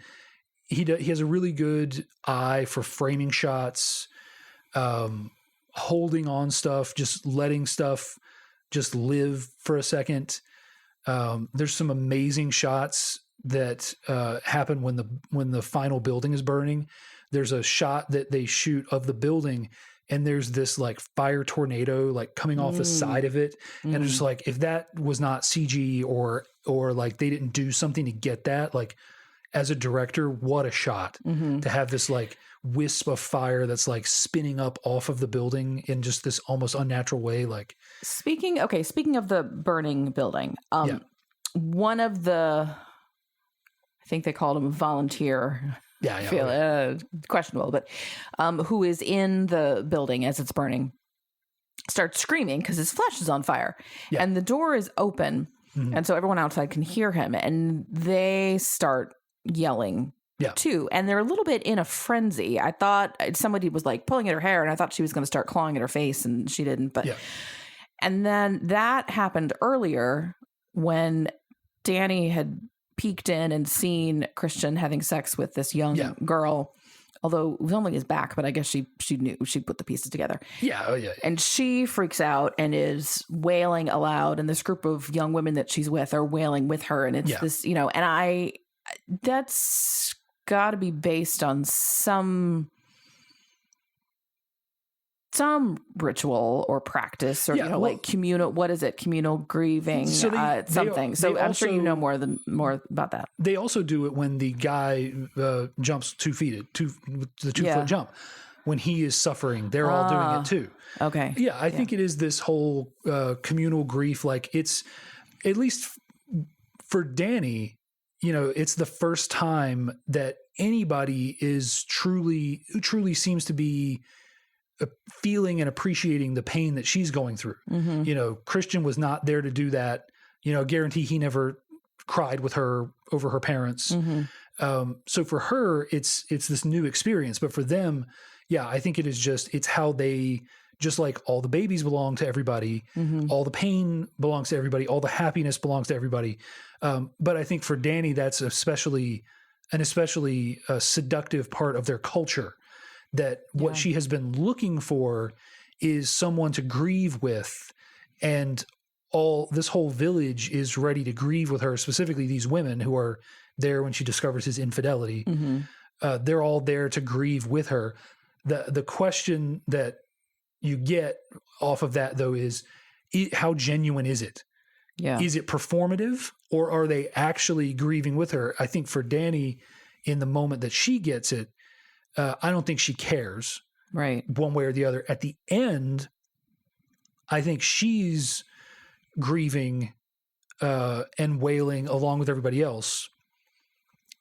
he has a really good eye for framing shots, holding on stuff, just letting stuff just live for a second. There's some amazing shots that happen when the final building is burning. There's a shot that they shoot of the building, and there's this like fire tornado like coming off the side of it, and it's just like, if that was not CG or like they didn't do something to get that, like as a director, what a shot to have this like wisp of fire that's like spinning up off of the building in just this almost unnatural way. Like speaking of the burning building, one of the, I think they called him a volunteer. Questionable, but who is in the building as it's burning, starts screaming because his flesh is on fire, and the door is open, and so everyone outside can hear him, and they start yelling too, and they're a little bit in a frenzy. I thought somebody was like pulling at her hair, and I thought she was going to start clawing at her face, and she didn't. But and then that happened earlier when Danny had peeked in and seen Christian having sex with this young girl, although it was only his back, but I guess she knew, she put the pieces together. And she freaks out and is wailing aloud, and this group of young women that she's with are wailing with her, and it's this, and that's got to be based on some ritual or practice, or like communal. What is it? Communal grieving, something. I'm sure you know more about that. They also do it when the guy jumps 2 feet, the 2 foot jump. When he is suffering, they're all doing it too. Okay. Yeah, I think it is this whole communal grief. Like it's, at least for Danny, it's the first time that anybody is truly seems to be feeling and appreciating the pain that she's going through. Christian was not there to do that. Guarantee he never cried with her over her parents. So for her, it's this new experience, but for them, I think it is it's how they, just like all the babies belong to everybody, all the pain belongs to everybody, all the happiness belongs to everybody. But I think for Danny, that's especially an especially seductive part of their culture, that what she has been looking for is someone to grieve with, and this whole village is ready to grieve with her, specifically these women who are there when she discovers his infidelity. They're all there to grieve with her. The question that you get off of that, though, is how genuine is it? Yeah. Is it performative, or are they actually grieving with her? I think for Dani, in the moment that she gets it, I don't think she cares, right, one way or the other. At the end, I think she's grieving and wailing along with everybody else,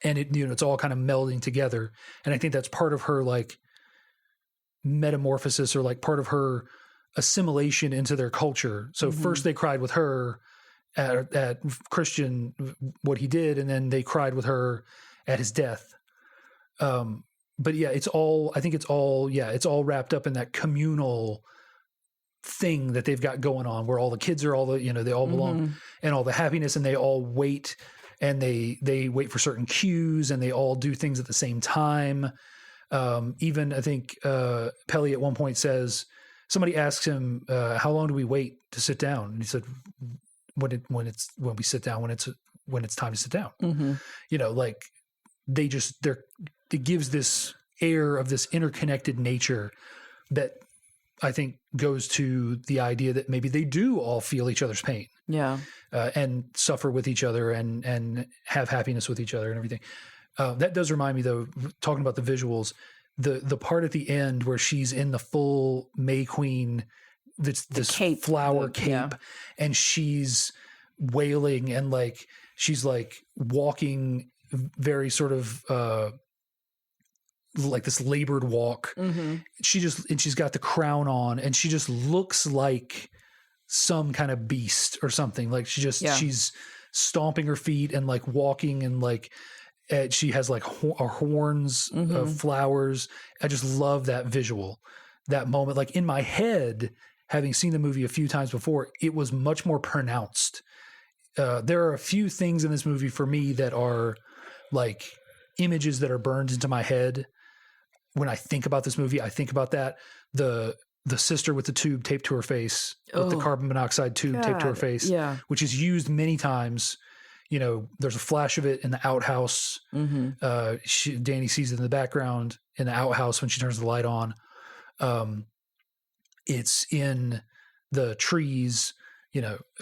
and it's all kind of melding together. And I think that's part of her like metamorphosis, or like part of her assimilation into their culture. So first they cried with her at Christian, what he did, and then they cried with her at his death. But yeah, it's all wrapped up in that communal thing that they've got going on, where all the kids are they all belong, and all the happiness, and they all wait, and they wait for certain cues, and they all do things at the same time. Even I think Pelly at one point says, somebody asks him, how long do we wait to sit down? And he said, when we sit down, when it's time to sit down. Like it gives this air of this interconnected nature that I think goes to the idea that maybe they do all feel each other's pain. Yeah. And suffer with each other and have happiness with each other and everything. That does remind me, though, talking about the visuals, the part at the end where she's in the full May Queen, this cape, flower cape, and she's wailing, and like she's like walking very sort of like this labored walk. She's got the crown on, and she just looks like some kind of beast or something. Like she's stomping her feet and like walking, and like she has like horns of flowers. I just love that visual, that moment. Like in my head, having seen the movie a few times before, it was much more pronounced. There are a few things in this movie for me that are like images that are burned into my head. When I think about this movie, I think about that. The sister with the tube taped to her face, with the carbon monoxide tube taped to her face, which is used many times. There's a flash of it in the outhouse. Dani sees it in the background in the outhouse when she turns the light on. It's in the trees, that's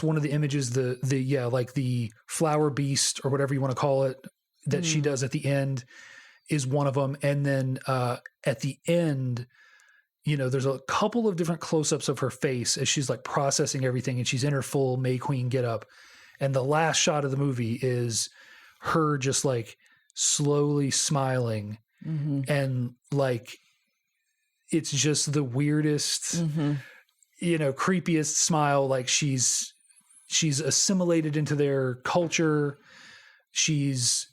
one of the images, like the flower beast or whatever you want to call it, that she does at the end is one of them. And then at the end, there's a couple of different close-ups of her face as she's like processing everything, and she's in her full May Queen getup. And the last shot of the movie is her just like slowly smiling, and like it's just the weirdest, creepiest smile. Like she's assimilated into their culture. She's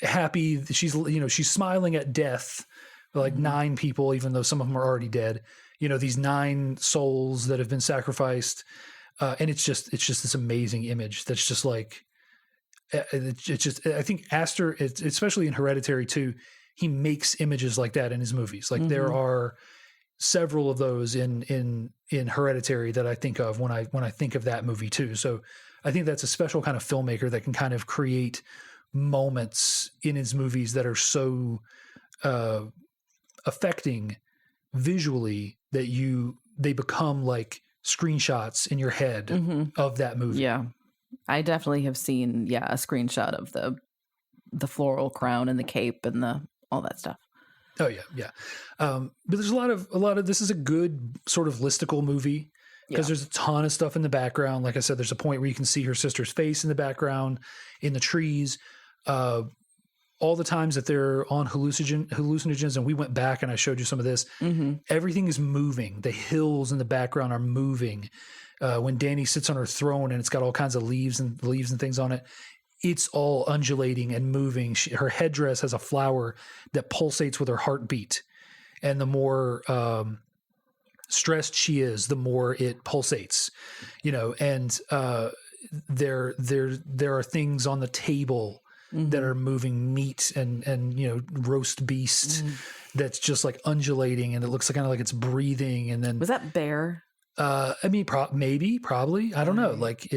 happy. She's smiling at death. Like 9 people, even though some of them are already dead, these 9 souls that have been sacrificed. And it's just this amazing image. That's just like, it's just, I think Aster, especially in Hereditary too, he makes images like that in his movies. Like there are several of those in Hereditary that I think of when I think of that movie too. So I think that's a special kind of filmmaker that can kind of create moments in his movies that are so, affecting visually that they become like screenshots in your head of that movie. Yeah. I definitely have seen a screenshot of the floral crown and the cape and all that stuff. Oh yeah. But there's a lot of this is a good sort of listicle movie because there's a ton of stuff in the background. Like I said, there's a point where you can see her sister's face in the background in the trees. All the times that they're on hallucinogens, and we went back and I showed you some of this, everything is moving. The hills in the background are moving. When Dani sits on her throne and it's got all kinds of leaves and things on it, it's all undulating and moving. Her headdress has a flower that pulsates with her heartbeat. And the more stressed she is, the more it pulsates, and there are things on the table that are moving meat and roast beast that's just like undulating and it looks kind of like it's breathing. And then was that bear? I mean, probably. I don't know. Like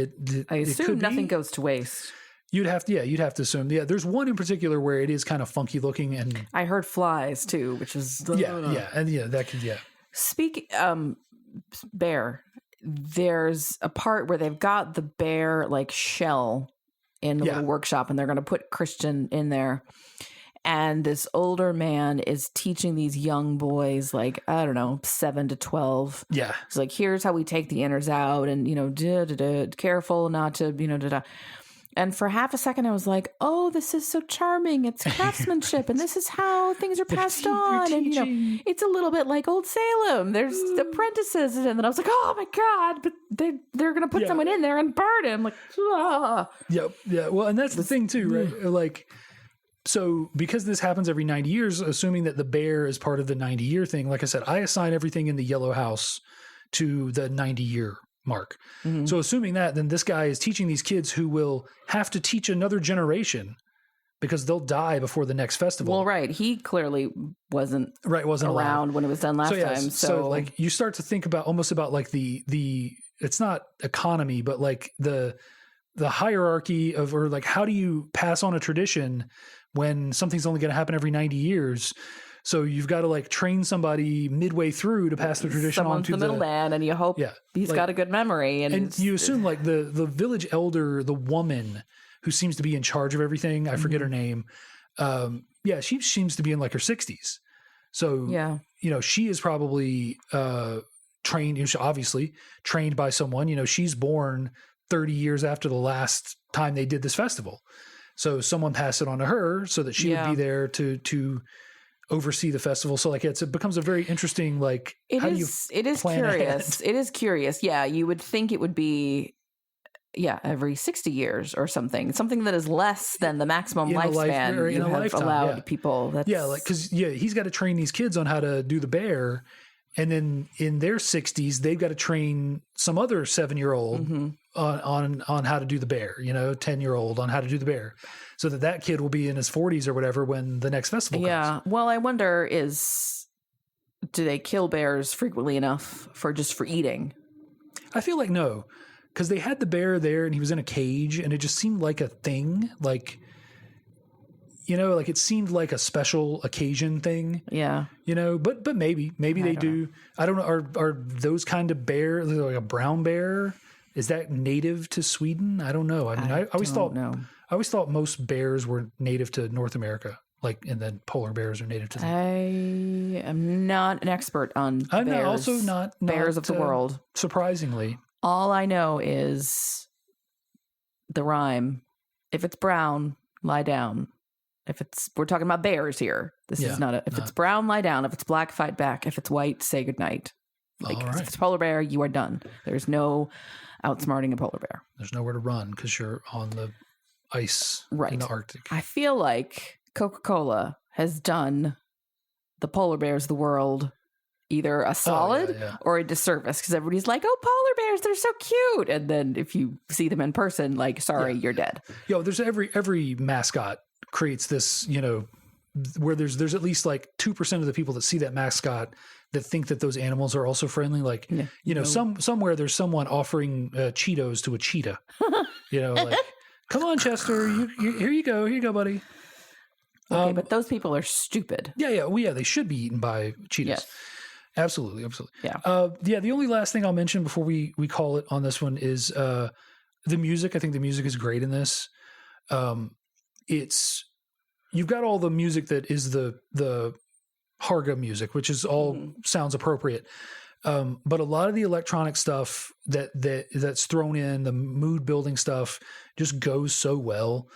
I assume nothing goes to waste. You'd have to assume. Yeah, there's one in particular where it is kind of funky looking, and I heard flies too, which is that could. Speak bear. There's a part where they've got the bear like shell in the little workshop, and they're going to put Christian in there. And this older man is teaching these young boys, like, I don't know, 7 to 12. Yeah. It's like, here's how we take the innards out and, careful not to, And for half a second, I was like, oh, this is so charming. It's craftsmanship. And this is how things are passed on. And, it's a little bit like Old Salem. There's apprentices. And then I was like, oh, my God. But they're going to put someone in there and burn him. Like, ah. Yeah. Well, and that's the thing, too, right? Like, so because this happens every 90 years, assuming that the bear is part of the 90-year thing, like I said, I assign everything in the yellow house to the 90-year mark. Mm-hmm. So assuming that, then this guy is teaching these kids who will have to teach another generation because they'll die before the next festival. Well, right. He clearly wasn't around when it was done last time. So like you start to think about almost about like the it's not economy, but like the hierarchy of, or like, how do you pass on a tradition when something's only going to happen every 90 years? So you've got to like train somebody midway through to pass the tradition on to the middleman, and you hope he's got a good memory. And you assume like the village elder, the woman who seems to be in charge of everything, I forget her name. She seems to be in like her 60s. So, she is probably trained, obviously trained by someone. She's born 30 years after the last time they did this festival. So someone passed it on to her so that she would be there to oversee the festival. So like it becomes a very interesting, like, it is curious. Ahead? It is curious. Yeah. You would think it would be, every 60 years or something that is less than the maximum lifespan you have allowed people. Cause he's got to train these kids on how to do the bear. And then in their 60s, they've got to train some other 7-year-old on how to do the bear, 10-year-old on how to do the bear, so that kid will be in his 40s or whatever when the next festival comes. Yeah. Well, I wonder do they kill bears frequently enough for eating? I feel like no, because they had the bear there and he was in a cage and it just seemed like a thing, like, like it seemed like a special occasion thing. Yeah. But maybe they do. I don't know. Are those kind of bear, like a brown bear? Is that native to Sweden? I don't know. I mean, I always thought most bears were native to North America, and then polar bears are native to. I am not an expert on I'm bears. Also not bears of the world. Surprisingly, all I know is the rhyme: if it's brown, lie down. We're talking about bears here. This is not if it's brown, lie down. If it's black, fight back. If it's white, say goodnight. If it's polar bear, you are done. There's no outsmarting a polar bear. There's nowhere to run because you're on the ice in the Arctic. I feel like Coca-Cola has done the polar bears of the world either a solid or a disservice, because everybody's like, oh, polar bears, they're so cute. And then if you see them in person, sorry, you're dead. There's every mascot creates this, where there's at least 2% of the people that see that mascot that think that those animals are also friendly. Somewhere there's someone offering Cheetos to a cheetah, come on, Chester, here you go, buddy. Okay, but those people are stupid. Yeah. Well, they should be eaten by cheetahs. Yes. Absolutely. Yeah. The only last thing I'll mention before we call it on this one is the music. I think the music is great in this. You've got all the music that is the Harga music, which is all sounds appropriate. But a lot of the electronic stuff that's thrown in, the mood building stuff, just goes so well.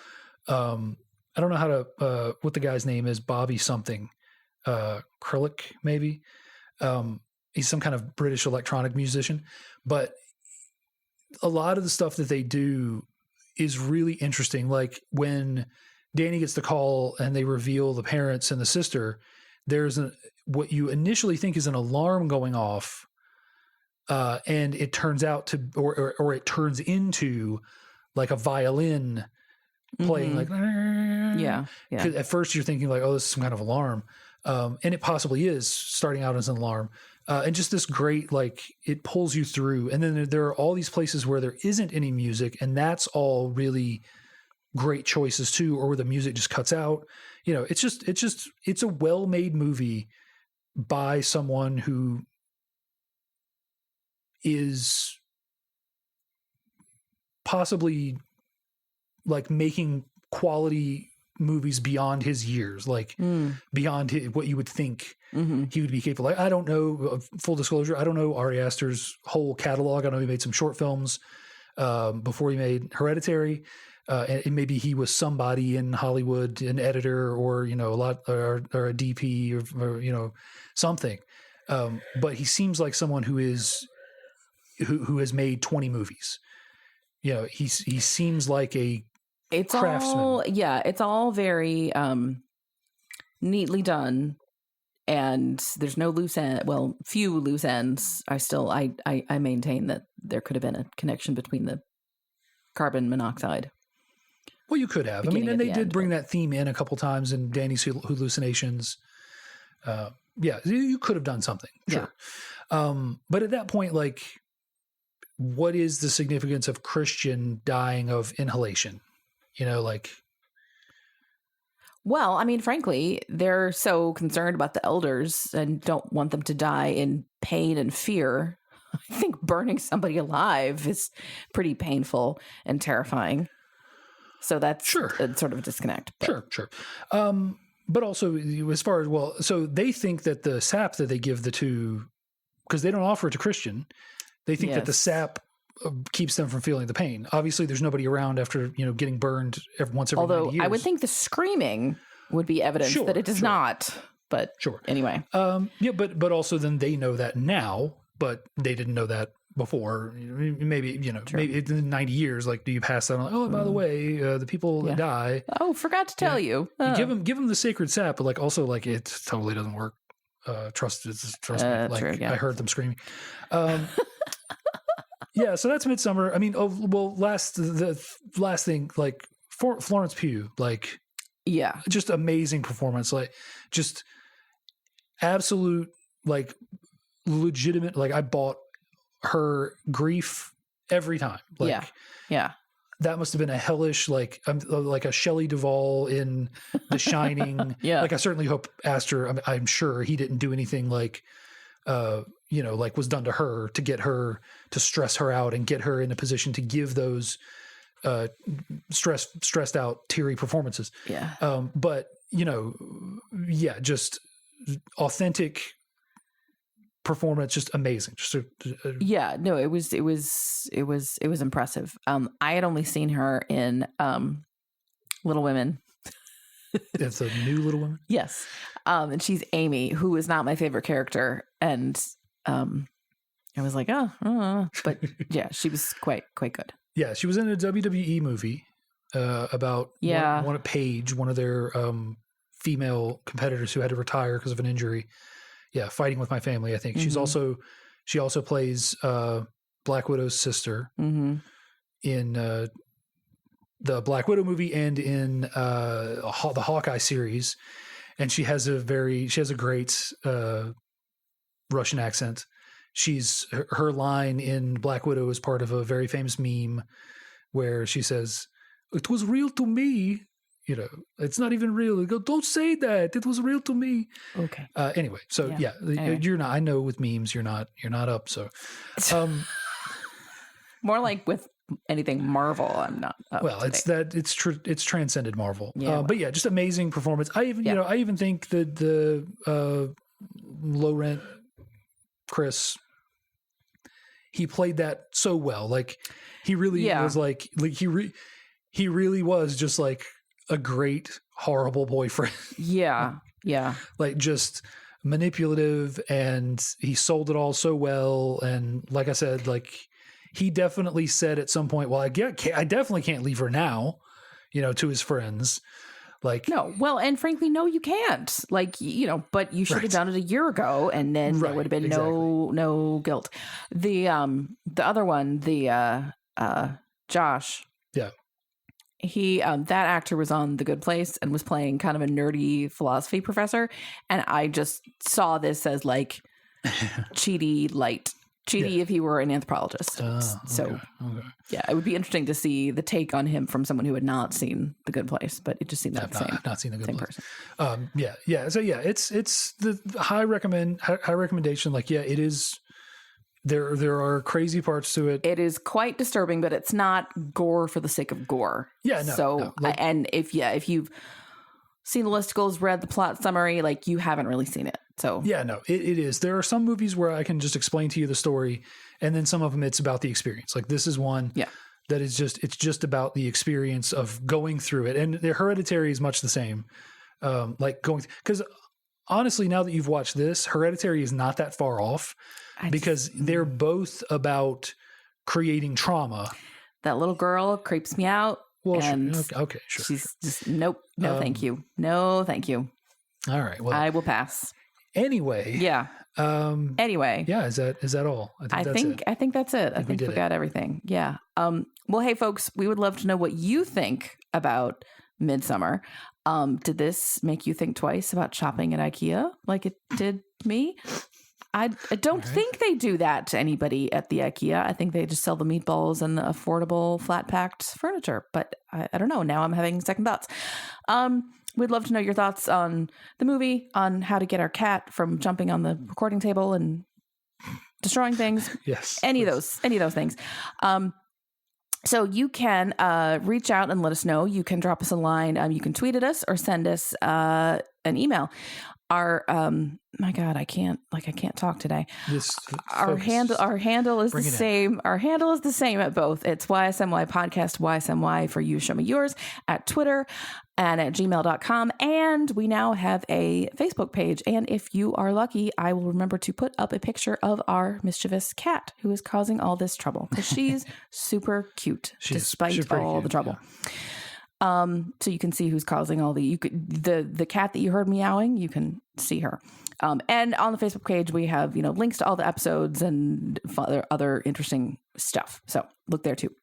I don't know how to what the guy's name is, Bobby something, Krillick maybe. He's some kind of British electronic musician, but a lot of the stuff that they do is really interesting. Like when Danny gets the call and they reveal the parents and the sister, there's what you initially think is an alarm going off, and it turns out to, or it turns into like a violin playing like, yeah. At first you're thinking like, oh, this is some kind of alarm. And it possibly is starting out as an alarm. And just this great, like, it pulls you through. And then there are all these places where there isn't any music, and that's all really great choices too, or where the music just cuts out. You know, it's a well-made movie by someone who is possibly like making quality movies beyond his years, like beyond what you would think he would be capable. Like, I don't know, full disclosure, I don't know Ari Aster's whole catalog. I know he made some short films before he made Hereditary. And maybe he was somebody in Hollywood, an editor, or, you know, or a DP, or you know, something. But he seems like someone who has made 20 movies. You know, he seems like a craftsman. It's all very neatly done, and there's no loose end. Well, few loose ends. I maintain that there could have been a connection between the carbon monoxide. Well, you could have. I mean, and they did bring that theme in a couple times in Danny's hallucinations. Yeah, you could have done something. Sure. Yeah. But at that point, like, what is the significance of Christian dying of inhalation? You know, like. Well, I mean, frankly, they're so concerned about the elders and don't want them to die in pain and fear. I think burning somebody alive is pretty painful and terrifying. So that's sort of a disconnect. But. Sure. But also, as far as, well, so they think that the sap that they give the two, because they don't offer it to Christian, they think that the sap keeps them from feeling the pain. Obviously, there's nobody around after, you know, getting burned once every 90 years. I would think the screaming would be evidence that it does not. But anyway. But also then they know that now, but they didn't know that before. Maybe, you know, maybe in 90 years, like, do you pass that on? Oh, by the way, the people that die. Oh, forgot to tell you. Oh. You give them the sacred sap, but like also like it totally doesn't work. Trust me. Like, true, I heard them screaming. Yeah, so that's Midsommar. I mean, the last thing, like, Florence Pugh, like, just amazing performance, like, just absolute, like, legitimate. Like, I bought her grief every time. Like, yeah. That must have been a hellish, like a Shelley Duvall in The Shining. Like, I certainly hope Aster, I'm sure he didn't do anything like, you know, like was done to her to get her to stress her out and get her in a position to give those stressed out, teary performances. Yeah. But, you know, just authentic performance, just amazing. Just no, it was impressive. I had only seen her in Little Women. It's a new Little Women? Yes. And she's Amy, who is not my favorite character. And I was like, but yeah, she was quite good. Yeah, she was in a WWE movie about one Paige, one of their female competitors who had to retire because of an injury. Yeah, Fighting with My Family, I think. Mm-hmm. She also plays Black Widow's sister in the Black Widow movie and in the Hawkeye series. And she has a great Russian accent. Her line in Black Widow is part of a very famous meme where she says, "It was real to me." You know, it's not even real. You go, "Don't say that. It was real to me." Okay. Anyway, so anyway. You're not. I know with memes, you're not up. So, more like with anything Marvel, I'm not up. Well, today. It's transcended Marvel. Yeah. But yeah, just amazing performance. I even think that the low rent Chris, he played that so well. Like, he really was like he really was just like a great, horrible boyfriend. Yeah. Like, just manipulative, and he sold it all so well. And like I said, like, he definitely said at some point, well, I definitely can't leave her now, you know, to his friends. Like, no, well, and frankly, no, you can't. Like, you know, but you should have done it a year ago, and then there would have been no guilt. The other one, Josh. Yeah. He that actor was on The Good Place and was playing kind of a nerdy philosophy professor, and I just saw this as like Chidi light. Chidi if he were an anthropologist. So yeah, it would be interesting to see the take on him from someone who had not seen The Good Place, but it just seems like the same. I've not seen The Good Place. Person. So yeah, it's the high recommendation. Like, yeah, it is. There are crazy parts to it. It is quite disturbing, but it's not gore for the sake of gore. Yeah, no. So, and if you've seen the listicles, read the plot summary, like you haven't really seen it. So yeah, no, it is. There are some movies where I can just explain to you the story, and then some of them it's about the experience. Like this is one that is just about the experience of going through it. And the Hereditary is much the same. Because honestly, now that you've watched this, Hereditary is not that far off. Because they're both about creating trauma. That little girl creeps me out. Well, okay, sure. She's just no, thank you, no, thank you. All right, well, I will pass. Anyway, yeah. Anyway, yeah. Is that all? I think that's it. I think we got everything. Yeah. Well, hey, folks, we would love to know what you think about Midsommar. Did this make you think twice about shopping at IKEA like it did me? I don't think they do that to anybody at the IKEA. I think they just sell the meatballs and the affordable flat packed furniture. But I don't know. Now I'm having second thoughts. We'd love to know your thoughts on the movie, on how to get our cat from jumping on the recording table and destroying things. Yes. Any of those things. So you can reach out and let us know. You can drop us a line. You can tweet at us or send us an email. Our my God, I can't talk today. Our handle is the same. Our handle is the same at both. It's YSMY Podcast, YSMY for you. Show me yours at Twitter and at gmail.com. And we now have a Facebook page. And if you are lucky, I will remember to put up a picture of our mischievous cat who is causing all this trouble because she's super cute despite all the trouble. Yeah. So you can see who's causing all the cat that you heard meowing, you can see her. And on the Facebook page, we have, links to all the episodes and other interesting stuff. So look there too.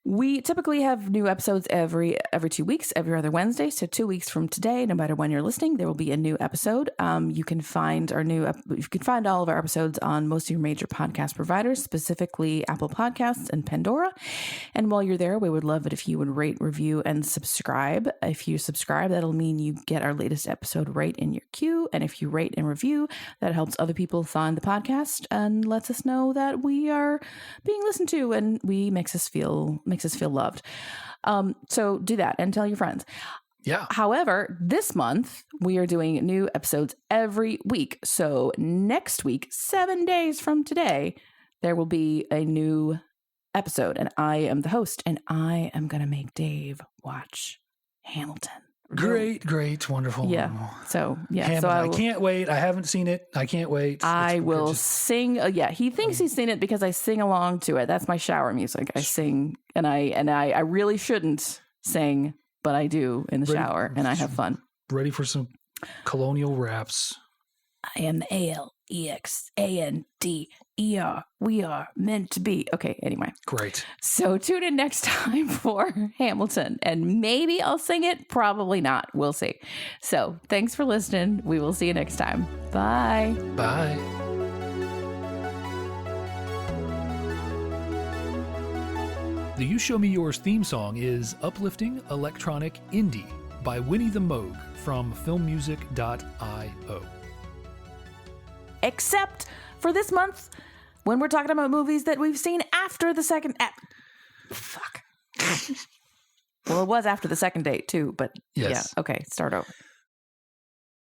We typically have new episodes every 2 weeks, every other Wednesday. So 2 weeks from today, no matter when you're listening, there will be a new episode. You can find all of our episodes on most of your major podcast providers, specifically Apple Podcasts and Pandora. And while you're there, we would love it if you would rate, review, and subscribe. If you subscribe, that'll mean you get our latest episode right in your queue. And if you rate and review, that helps other people find the podcast and lets us know that we are being listened to and makes us feel loved. So do that and tell your friends. Yeah. However, this month we are doing new episodes every week. So next week, 7 days from today, there will be a new episode and I am the host and I am going to make Dave watch Hamilton. Great, wonderful. Yeah. So, yeah. Hamilton, I can't wait. I haven't seen it. I can't wait. I will sing. He thinks he's seen it because I sing along to it. That's my shower music. I sing and I really shouldn't sing, but I do in the shower and I have fun. Ready for some colonial raps. I am the ALEXANDER. We are meant to be. Okay, anyway. Great. So tune in next time for Hamilton. And maybe I'll sing it. Probably not. We'll see. So thanks for listening. We will see you next time. Bye. Bye. The You Show Me Yours theme song is Uplifting Electronic Indie by Winnie the Moog from filmmusic.io. Except for this month, when we're talking about movies that we've seen after the second... Fuck. Well, it was after the second date, too, but yes. Yeah. Okay, start over.